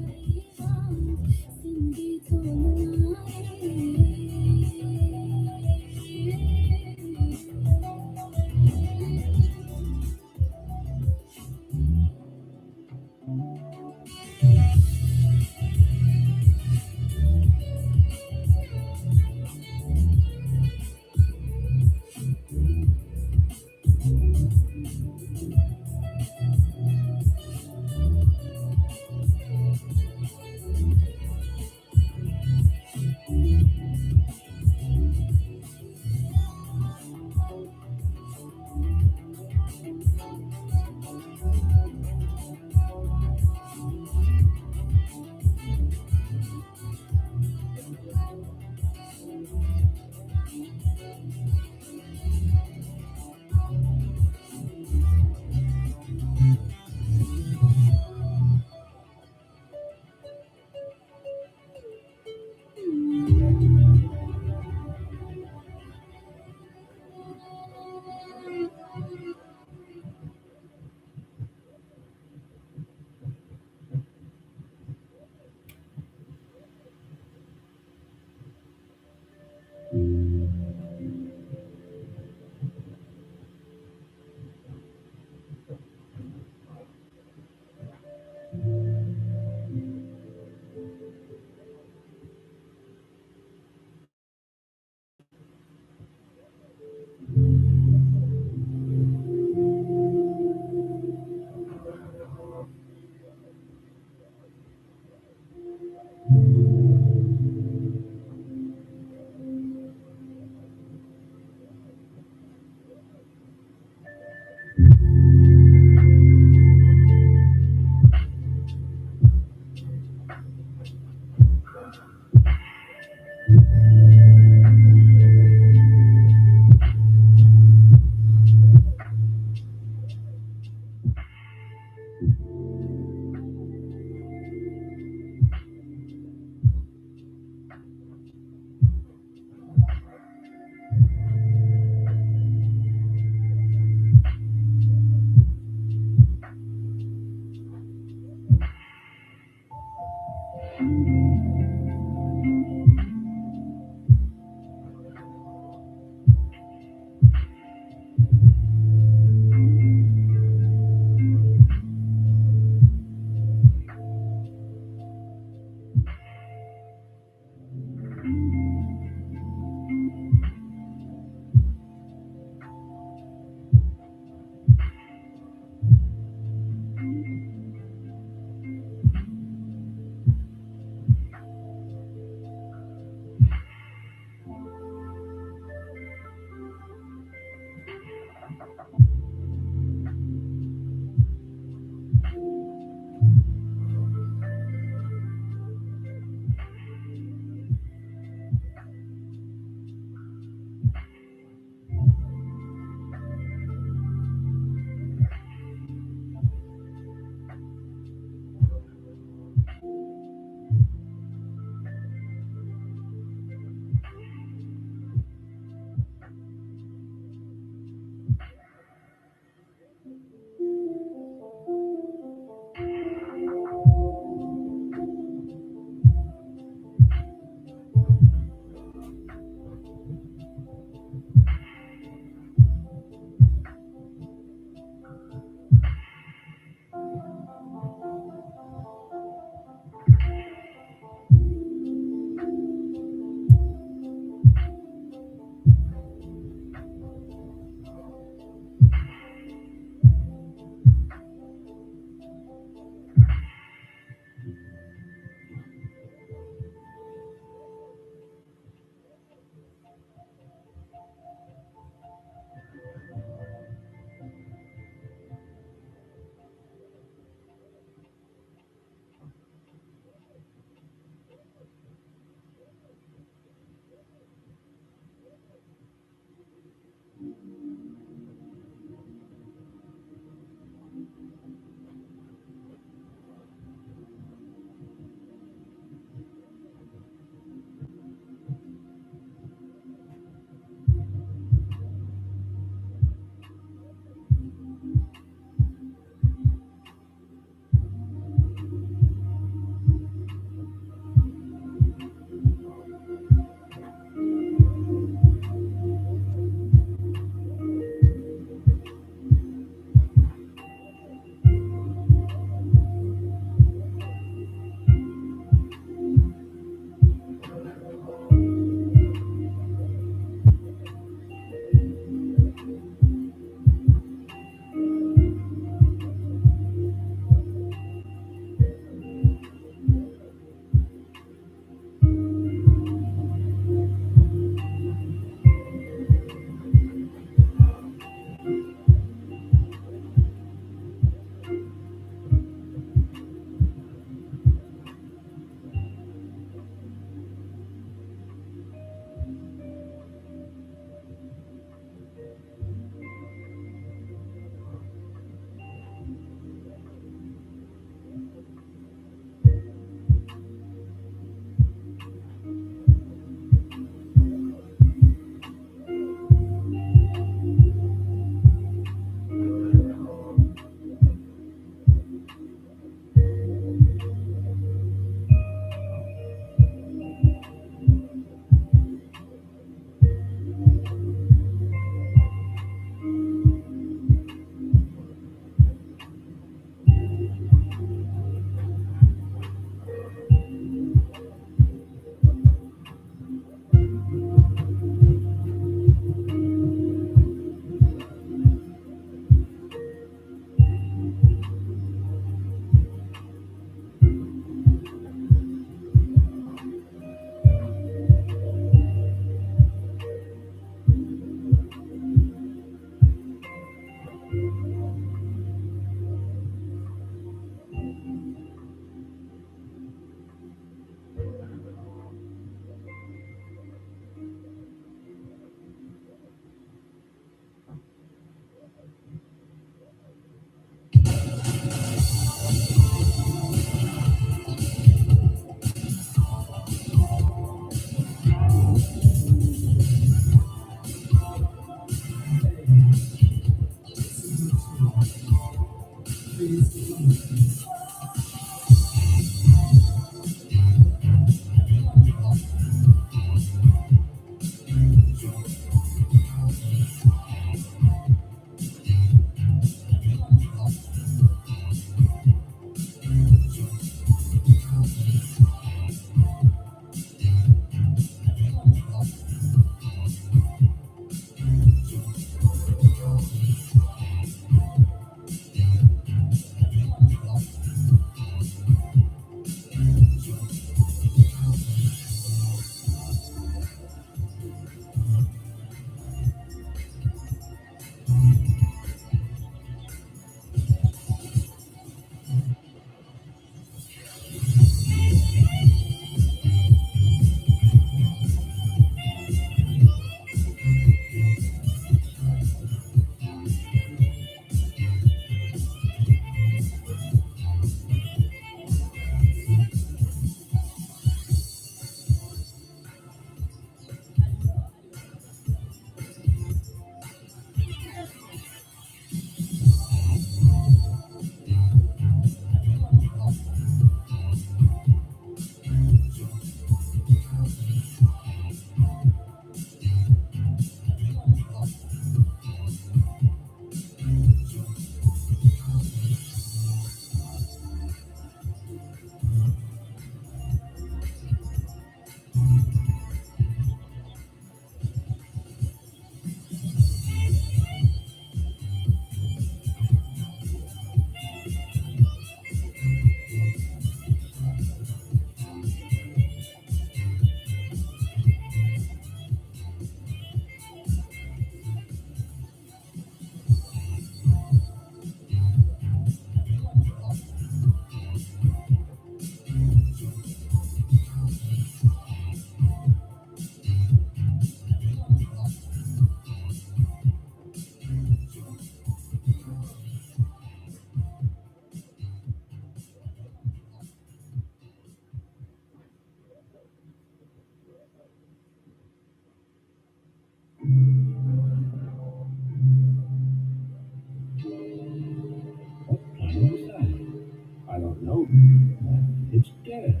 It's dead.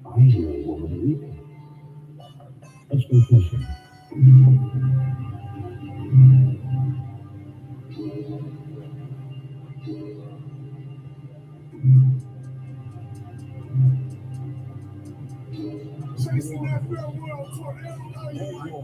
I hear a woman weeping. Let's go closer. Chasing that real world tornado.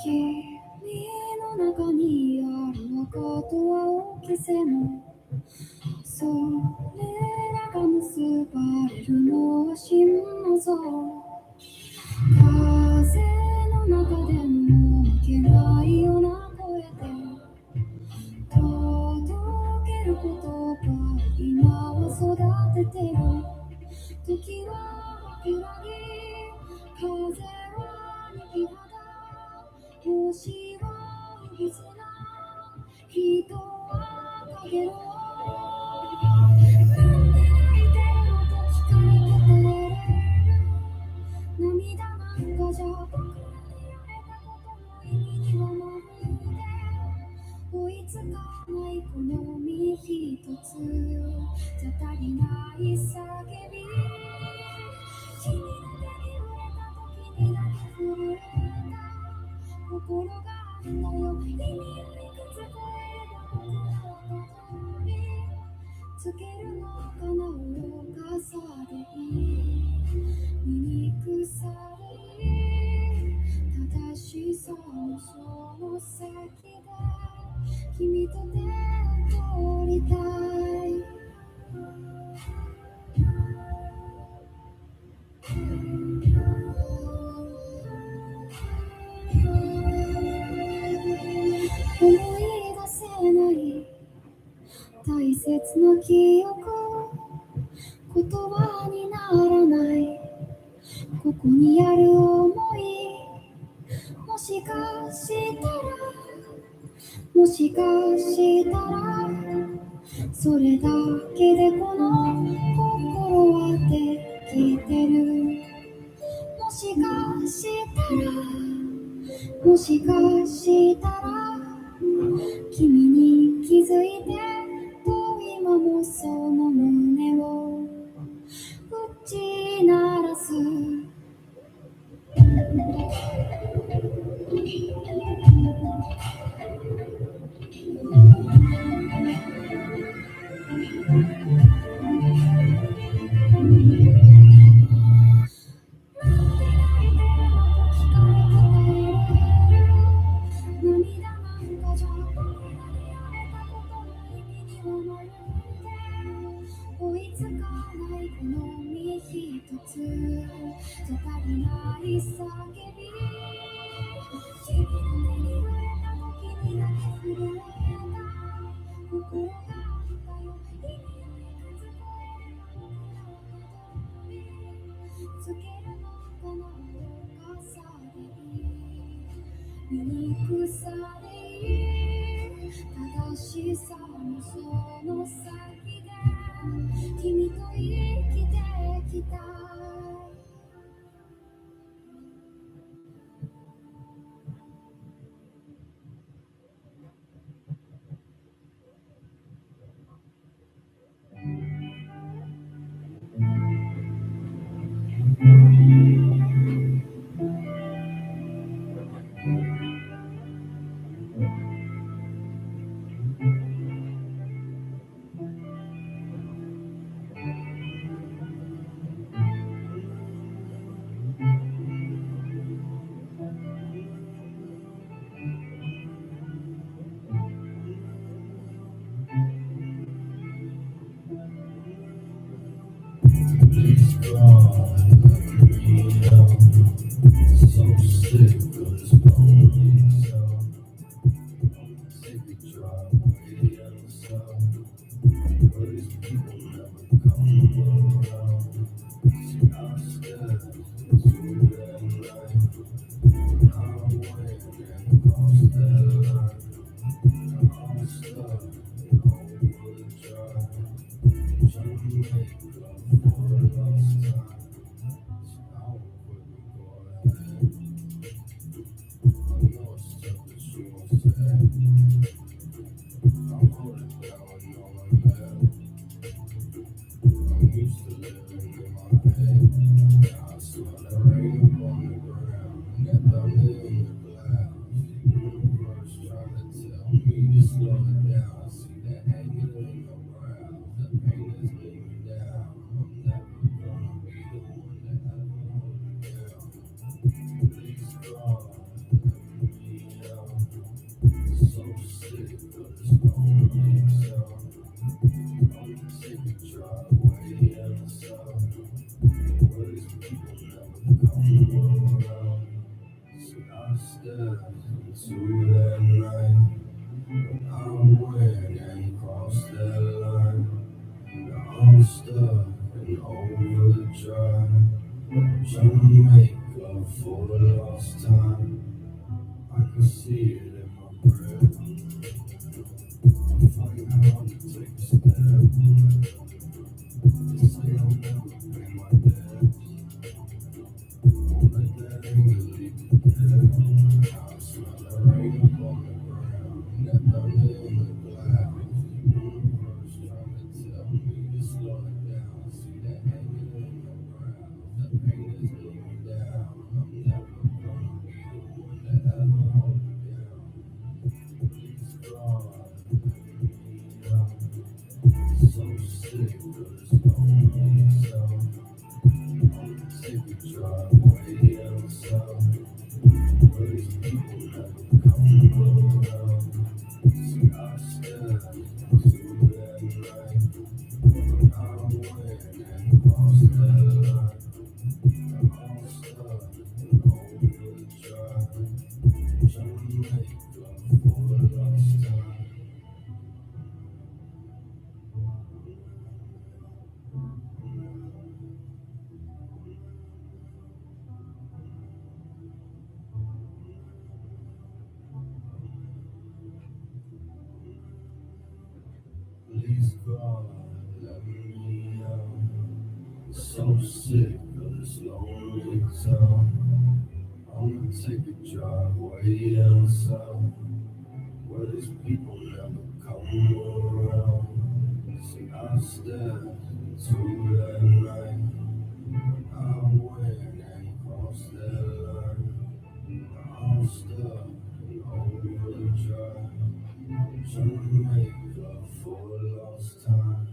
君の中にある赤と青き線、それらが結ばれるのは心の像。風の中でも負けないような声で届ける言葉を今は育ててる。時は揺らぎ、風は握肌、星は海砂、人は影を。なんで泣いてるのと聞かれて照れる。涙なんかじゃ僕らにやれたことの意味にはまるで追いつかないこの身一つじゃ足りない叫び。君の手に触れた時にだけ震えた心があったよ。意味をいくつ超えれば僕らはたどりつけるのかな。愚かさでいい、醜さでいい、正しさのその先で君と手を取りたい。思い出せない大切な記憶、言葉にならないここにある思い。もしかしたらもしかしたらそれだけでこの心はできてる。もしかしたらもしかしたら君に気づいてと今もその胸を打ち鳴らす。追いつかないこの身一つじゃ足りない叫び。君の手に触れた時にだけ震えた心があったよ。意味をいくつ超えれば僕らはたどりつけるのかな。愚かさでいい、醜さでいい、正しさのその先で君と生きてきたい。stairs into that night. I went and crossed that line. Now I'm stuck in overdrive, trying to make up for the lost time. I can see it in my breath. I'm fighting hard to take a step. They say I'll never pay my debts. Won't let that anger leave me dead. I smell the rain up on the ground, that thunder in the clouds. The universe trying to tell me to slow it down. See that anger in the ground, that pain is going down. I'm never gonna be the one that ever hold it down. Please God, let me out. So sick of this lonely sound. Take a drive way down south, where these people never come around. See, I stepped into that night, I went and crossed that line. I'm all stuck in overdrive, trying to make up for the lost time. Please God, let me out. So sick of this lonely town. I'ma take a drive way down south, where these people never come around. See, I stepped into that night. I went and crossed that line. I'm stuck in overdrive, trying to make up for lost time.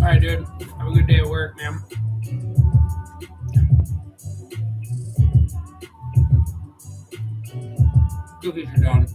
All right, dude. Have a good day at work, man. Cookies are done.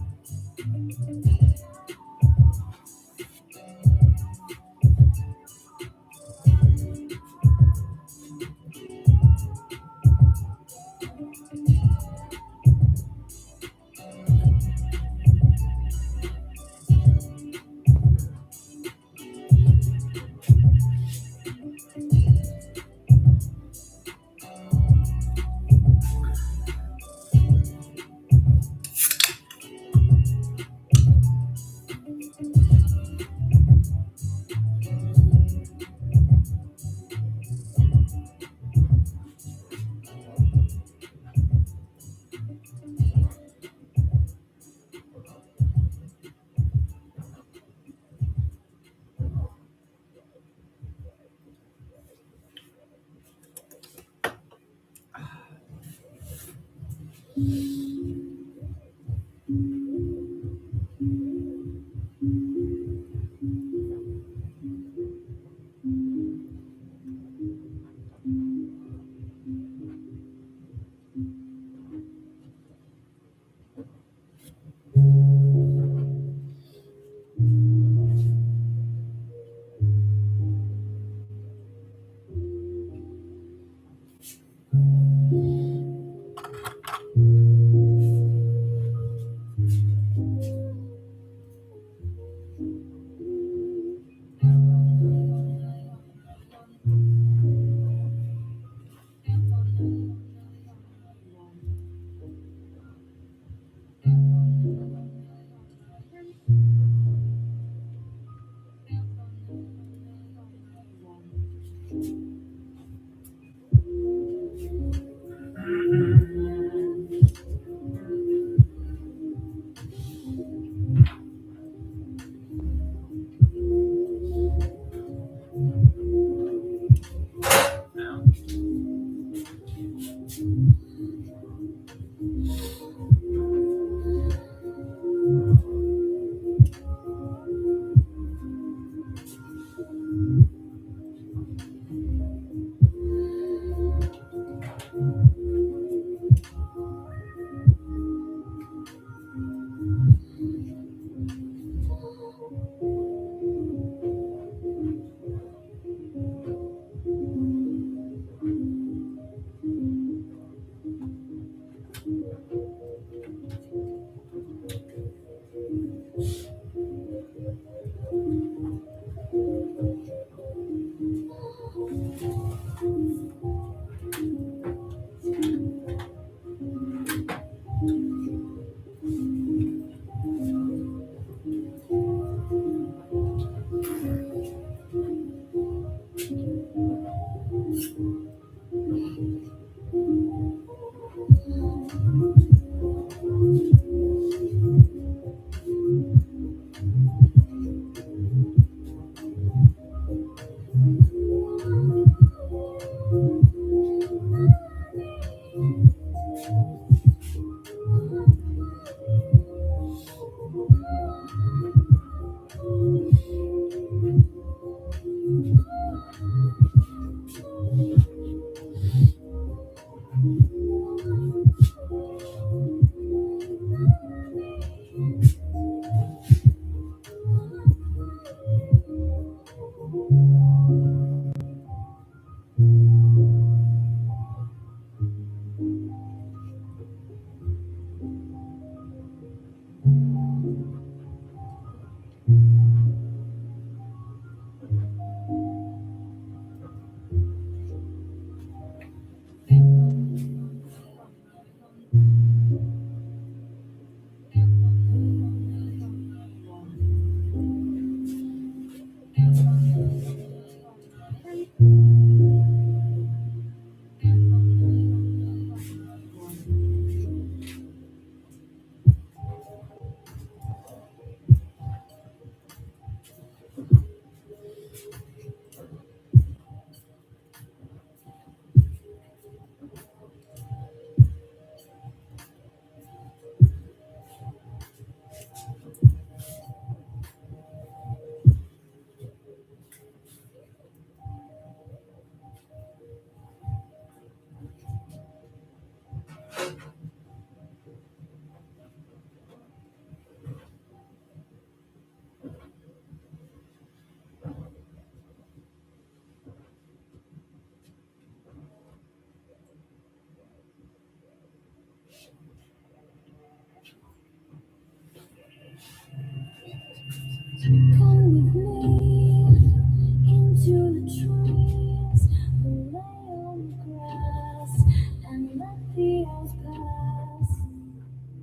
the hours pass.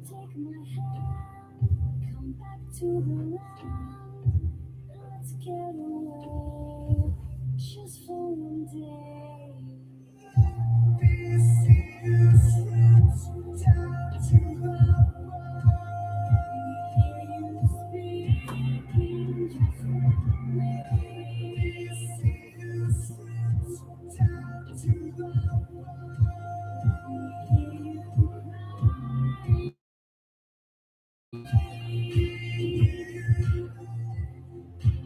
Take my hand, come back to the land. Let's get away, just for one day. This is slips down to the hear you speaking just one way. This is slips down to the hear you cry.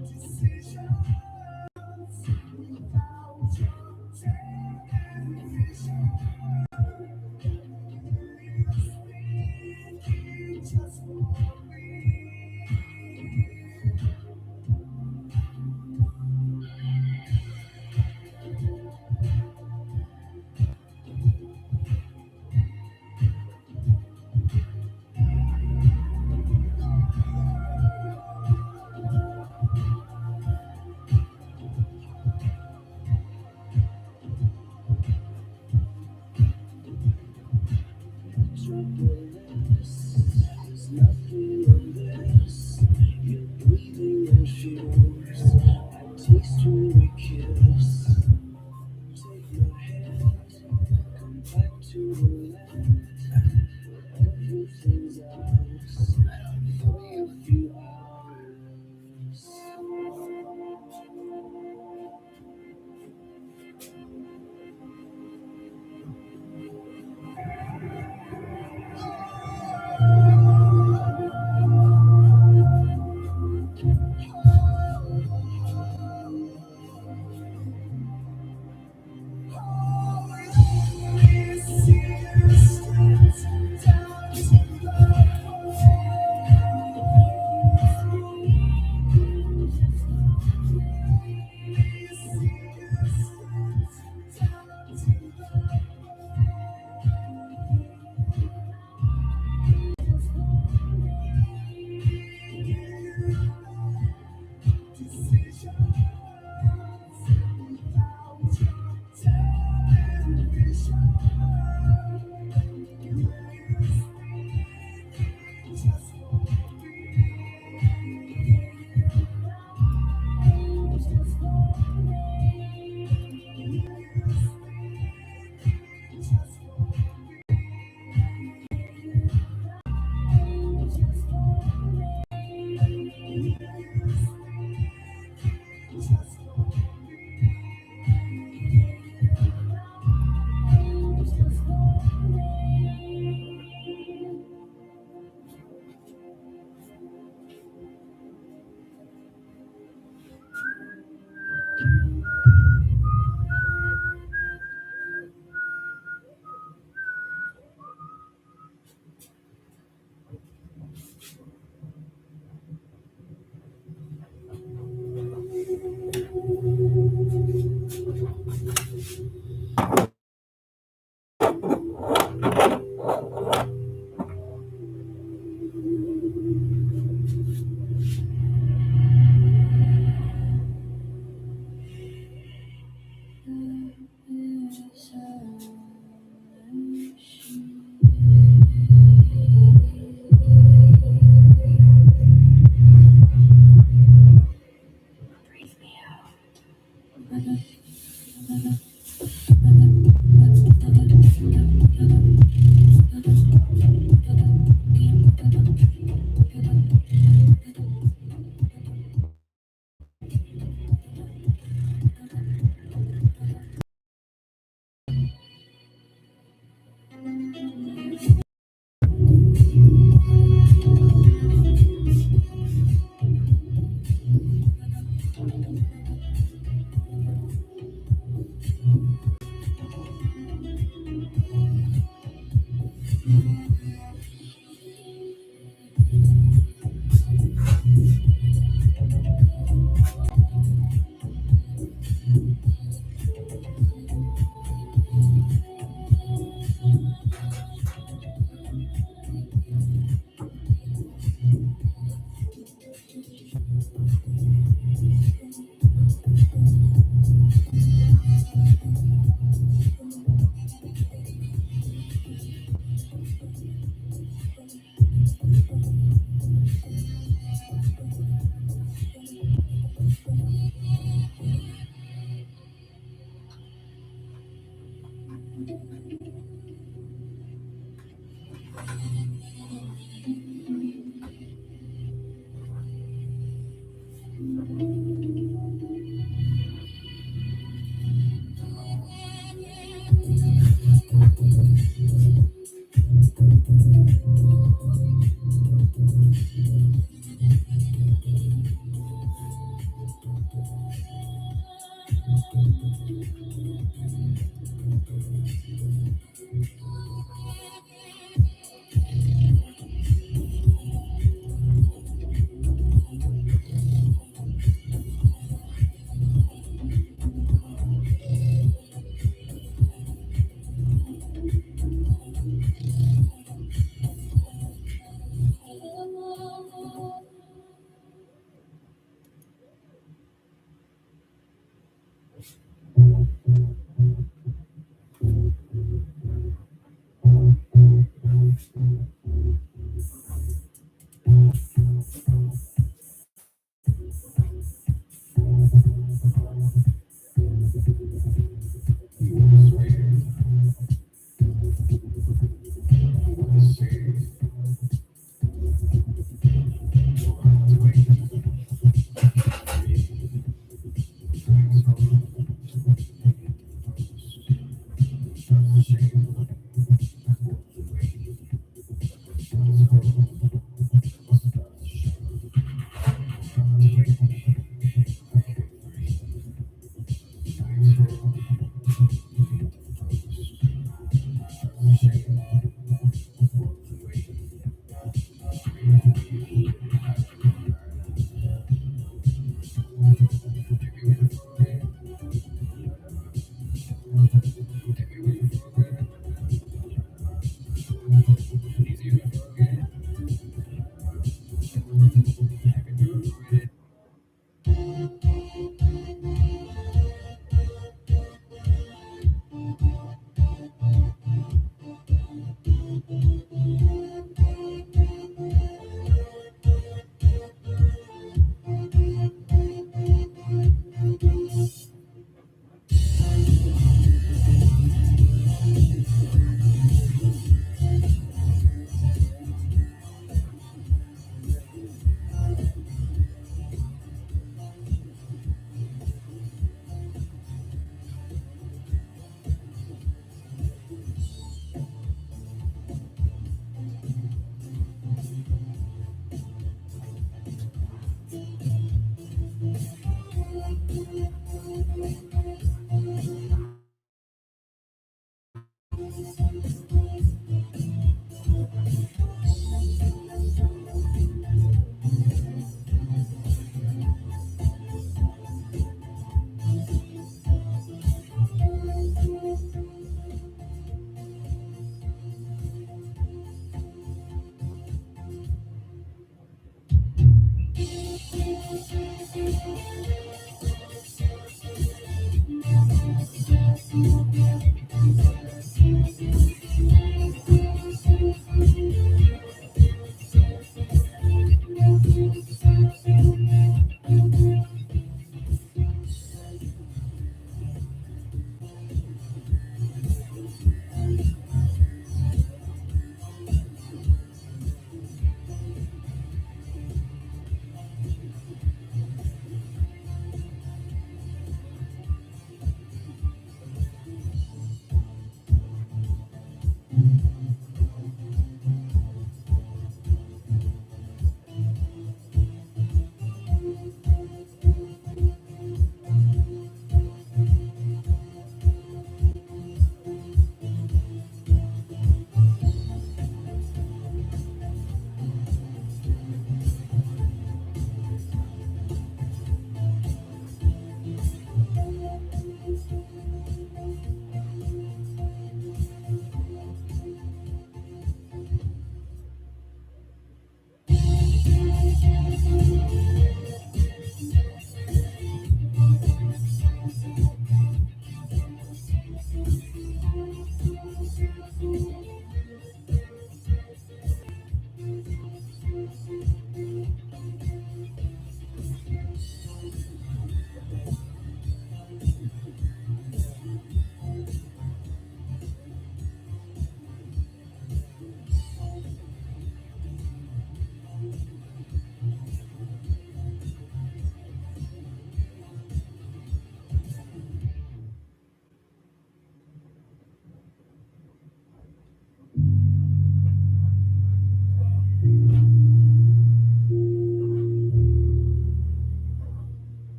Decisions without your television. Speaking just for me. There's nothing on this. Your breathing infused. I taste your kiss. Take my hand, come back to the land. Everything's ours for a few hours.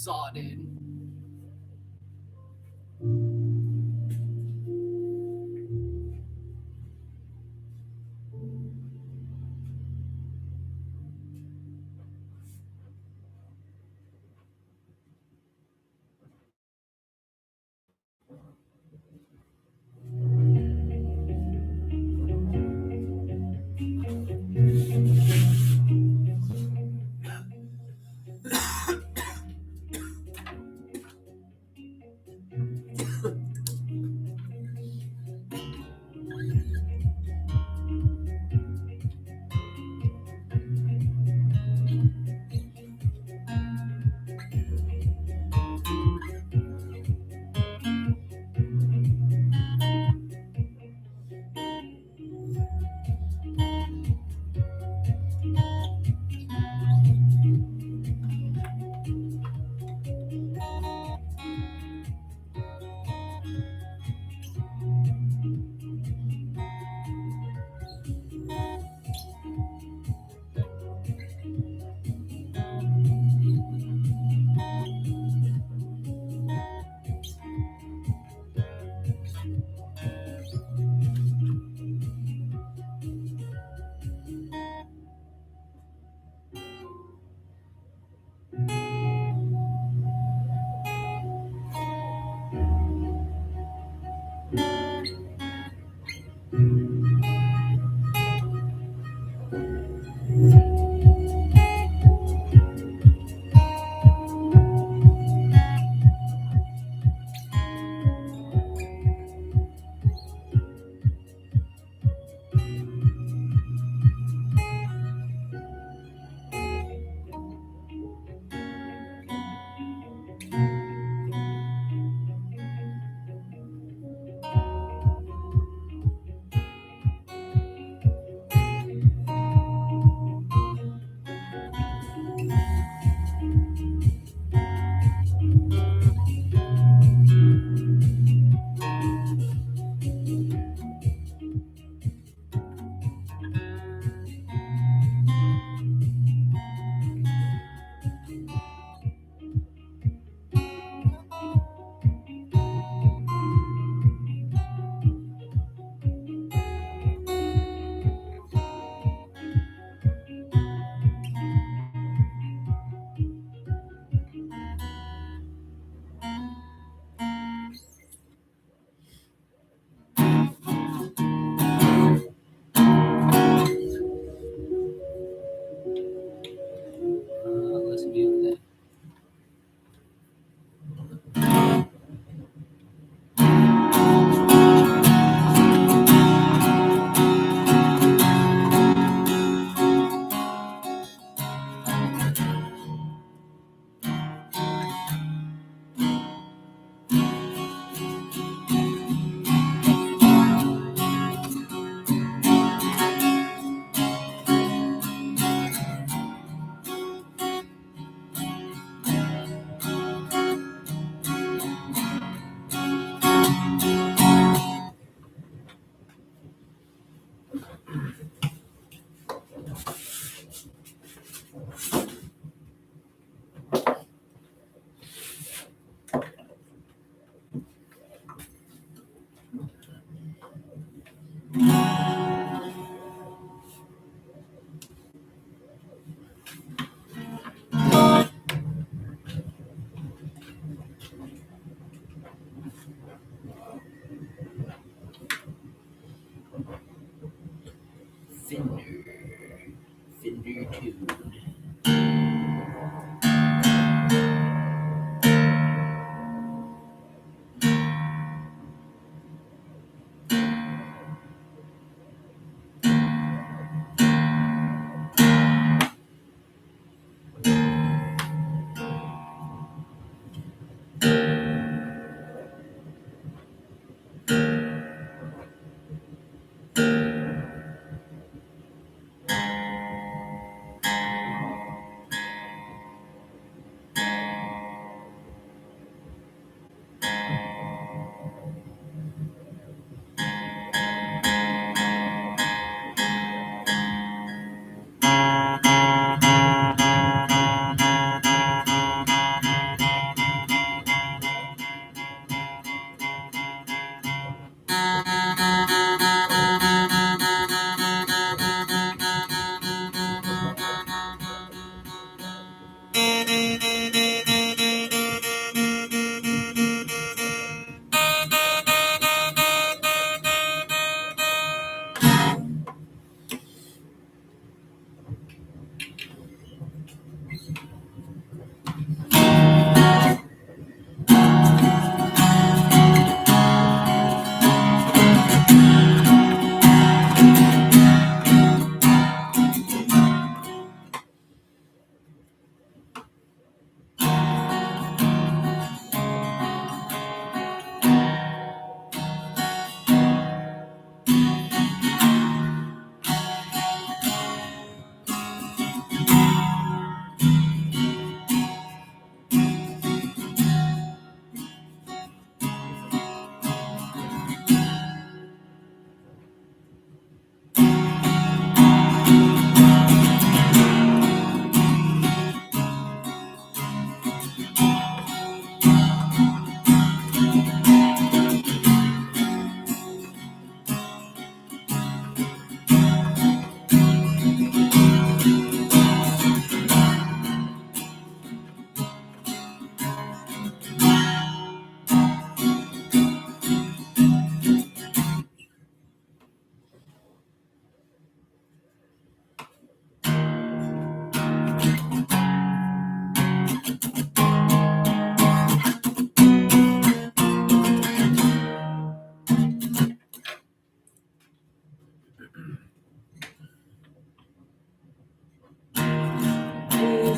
saw, dude. Let's mute that. Fender Tune.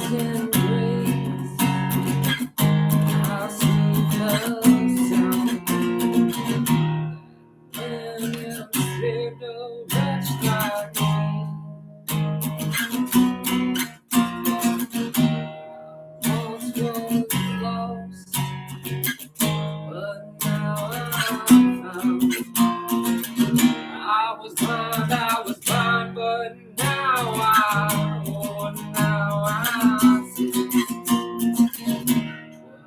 Amazing grace, how sweet the sound when you saved a wretch like me. Once was lost, but now I'm found. I was blind, but now I see.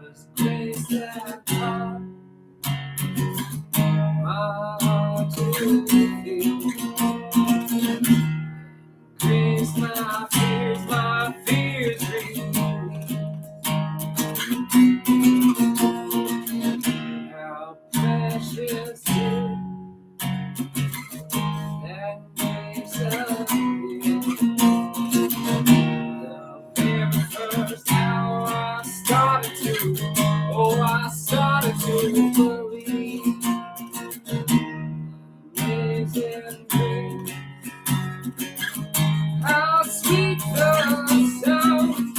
Was grace that taught my heart to feel. Grace my fears relieved. How precious is that grace appeared. The very first hour I started to believe. Amazing grace, how sweet the sound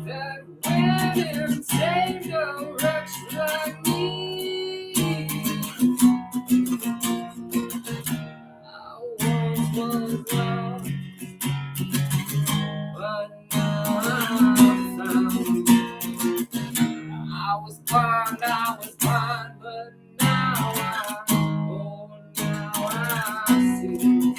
that went and saved a wretch like me. I once was lost, but now I'm found. I was blind, but now I see.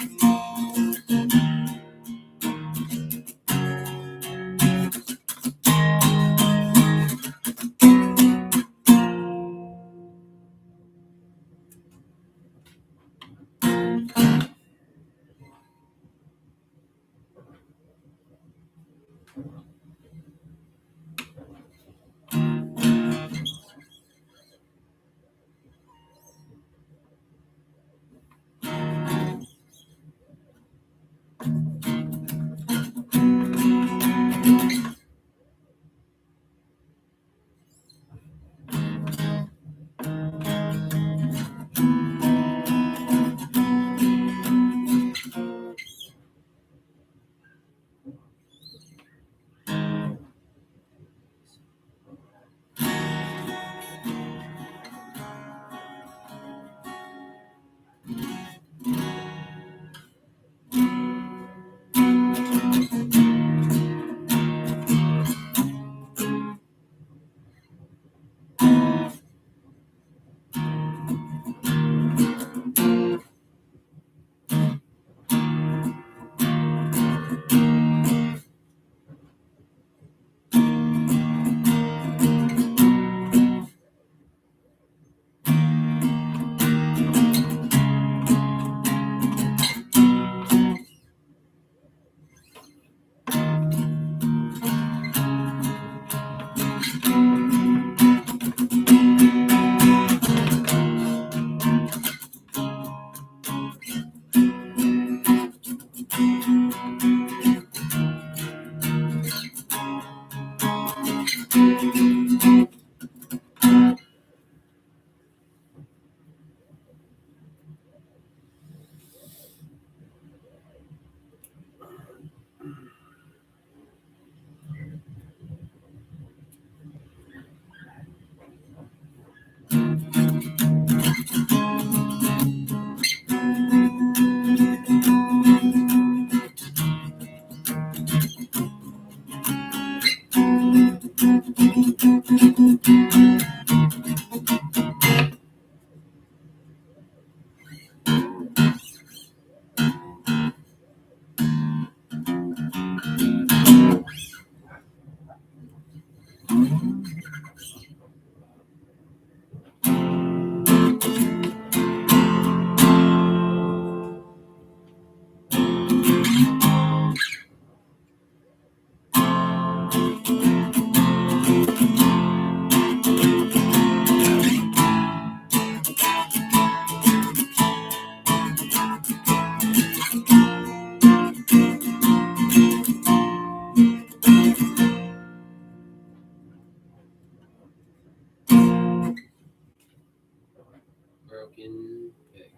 Broken pig.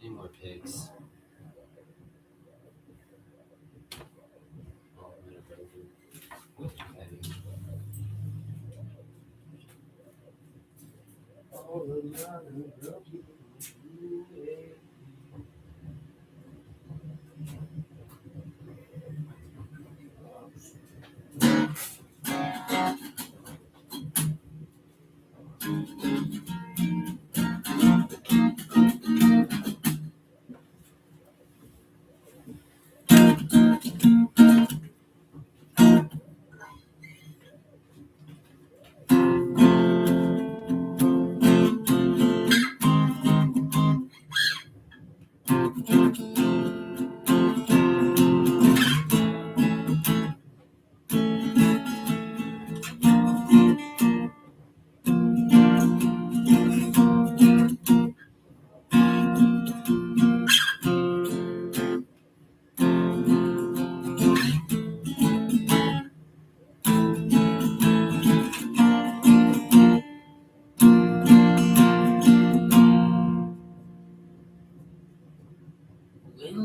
Any more pigs? When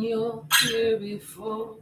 you're here before.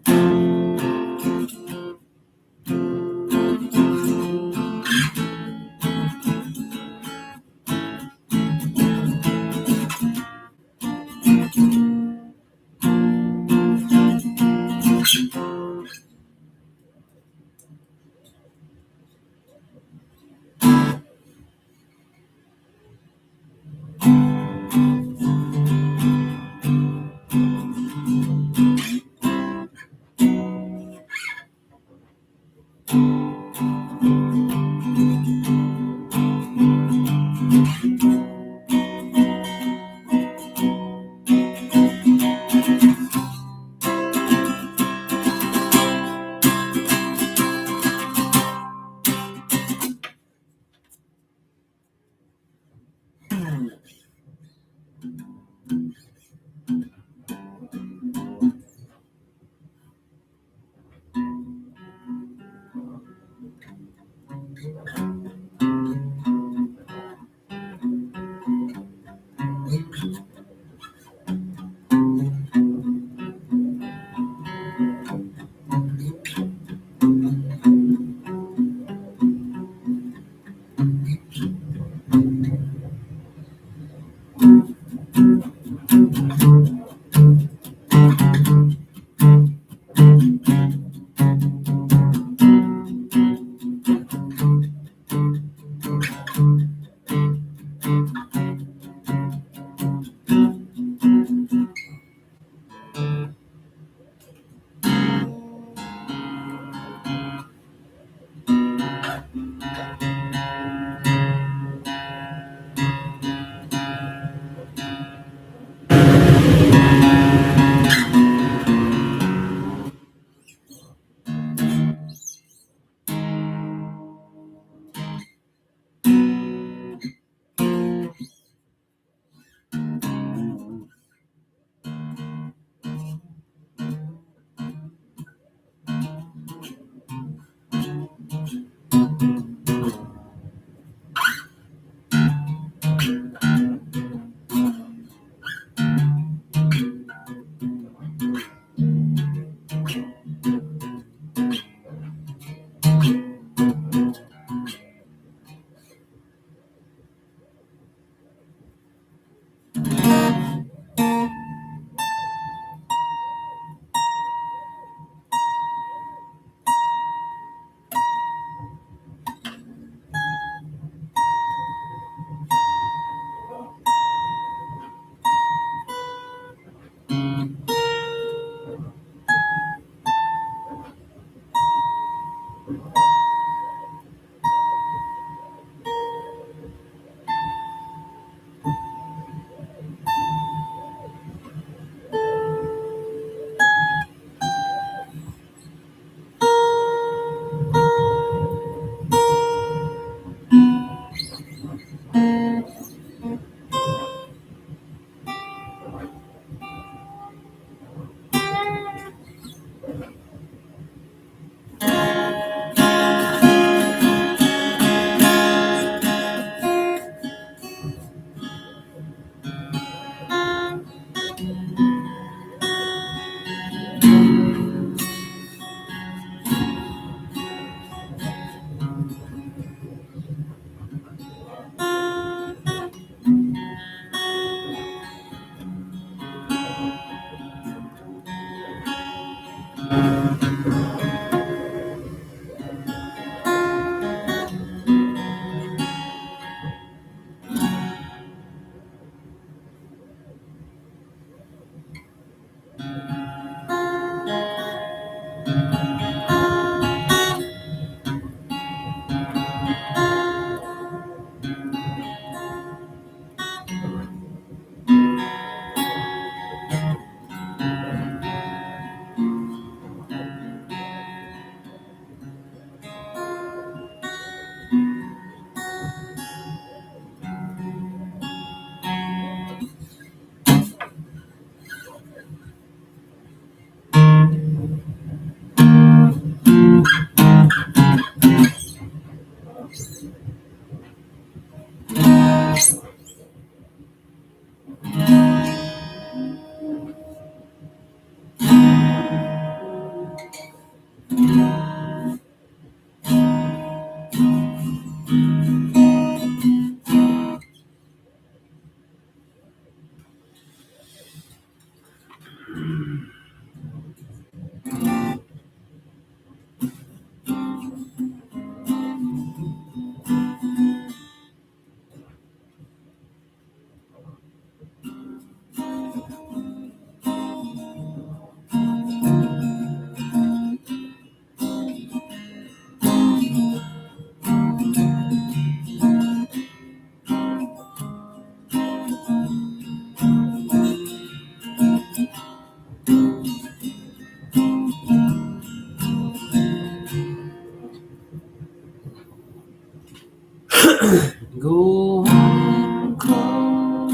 Go home, close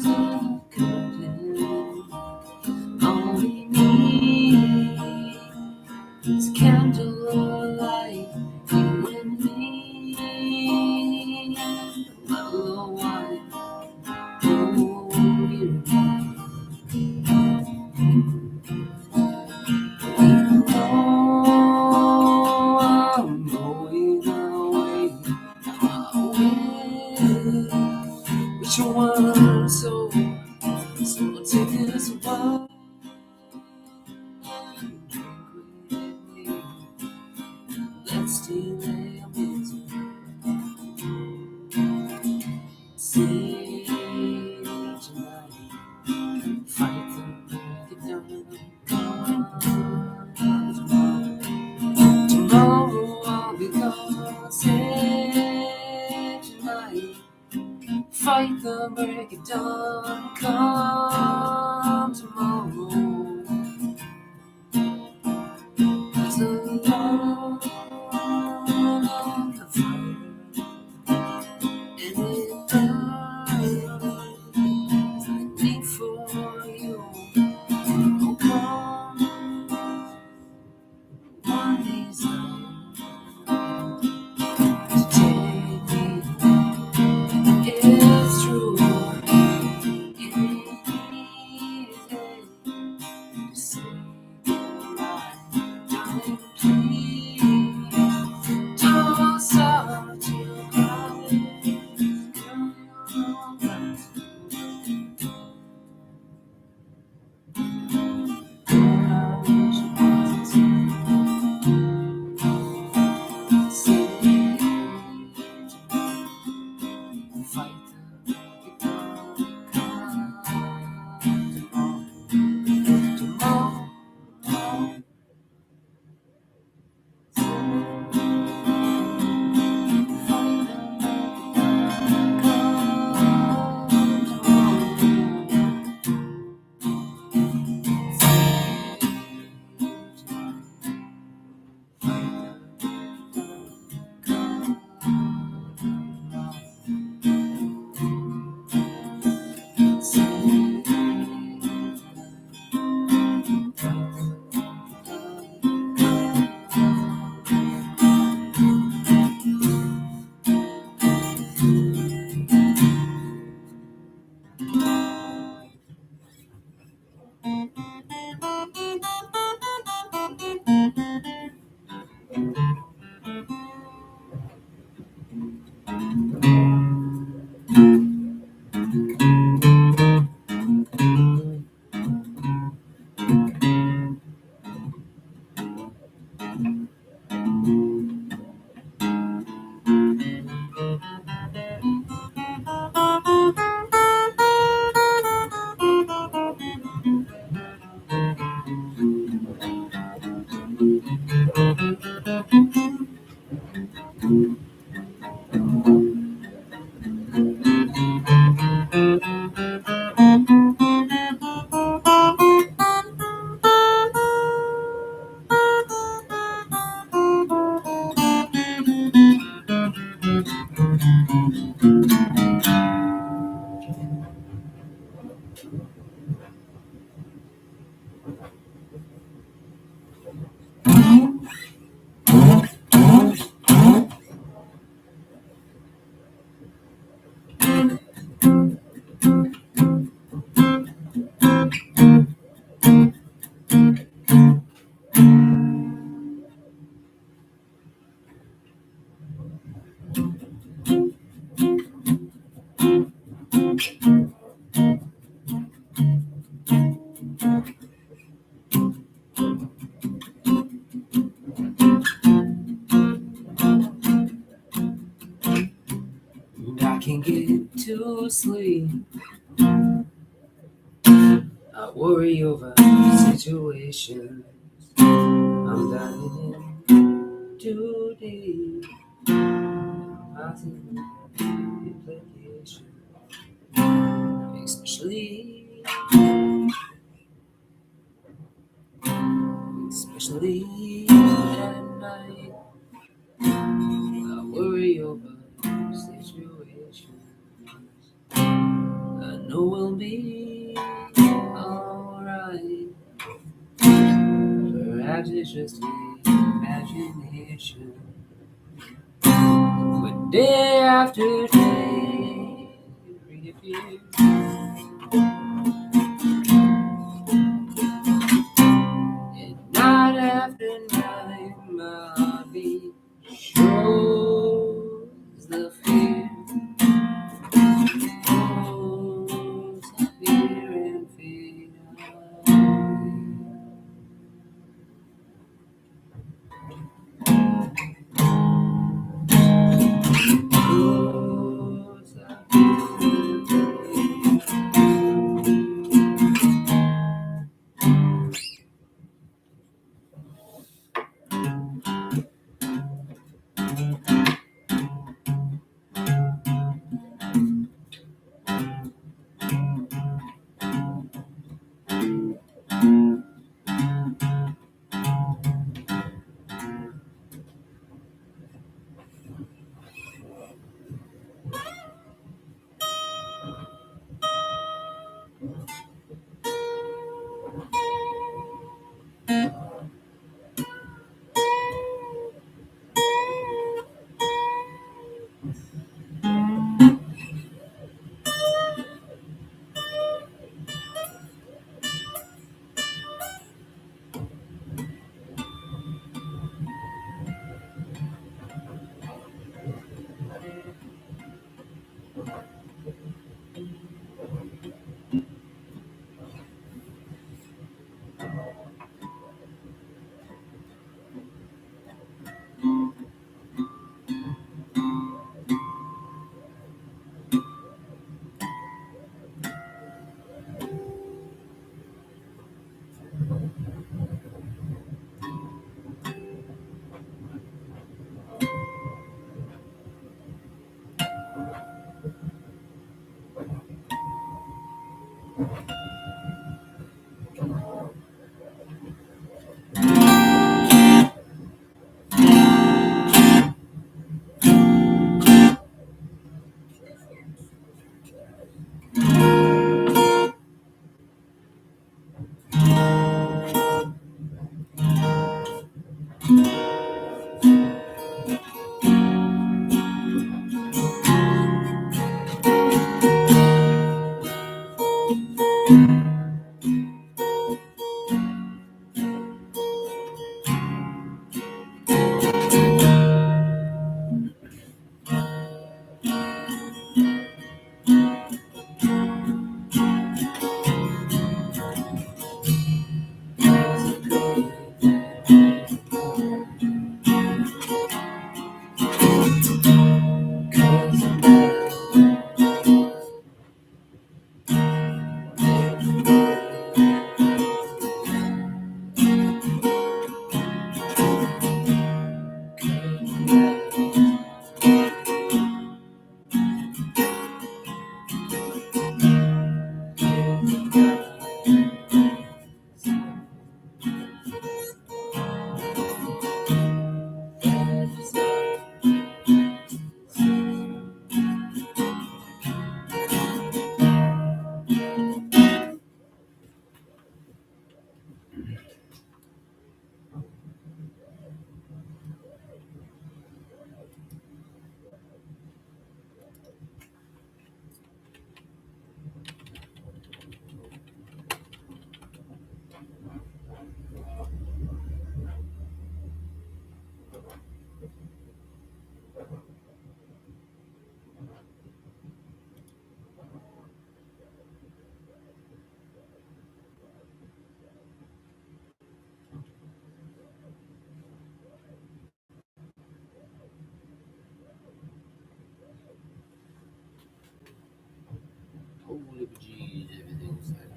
the curtain. All we need is candlelight, you and me. A bottle of wine, hold you. Even though I'm going away, which one so take this one, drink with me, let's delay a bit, say tonight, fight the break it down, tomorrow I'll be gone, say tonight, fight the break of dawn, come tomorrow. There's a love on the fire, and it burns like me for you. Oh, come, one desire to take me. It's true, it ain't easy to say goodbye, darling, please don't start to cry. Girl, you're right. Girl, I wish you wasn't say fight the can't get to sleep. I worry over situations. I'm diving in too deep. Positive implications, especially at night. I worry over situations. I know we'll be alright. Perhaps it's just imagination. But day after day, it reappears. And night after night, my heartbeat shows the fear. Shows the fear and fear. Shows the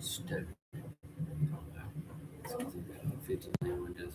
Step. 59 windows.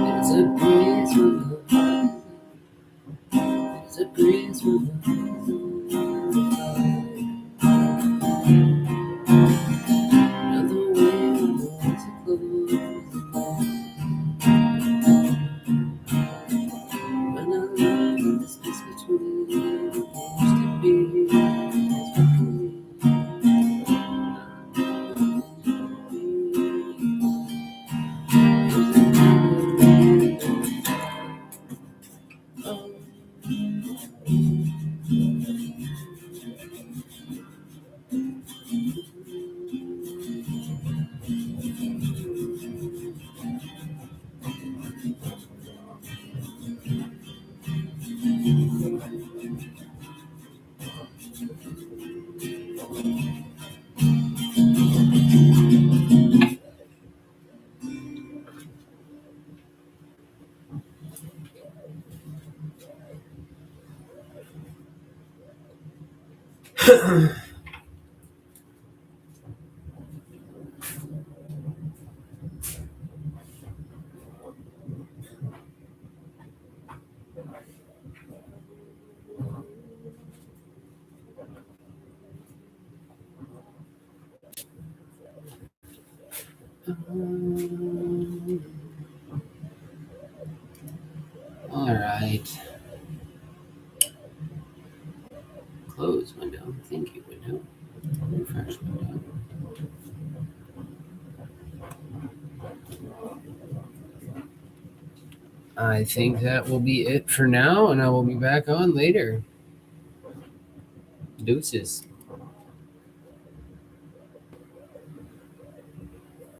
There's a breeze from the There's a breeze from the another way on the walls are closed. When I love in the space between used to be all right. Close window. Thank you, window. Refresh window. I think that will be it for now, and I will be back on later. Deuces.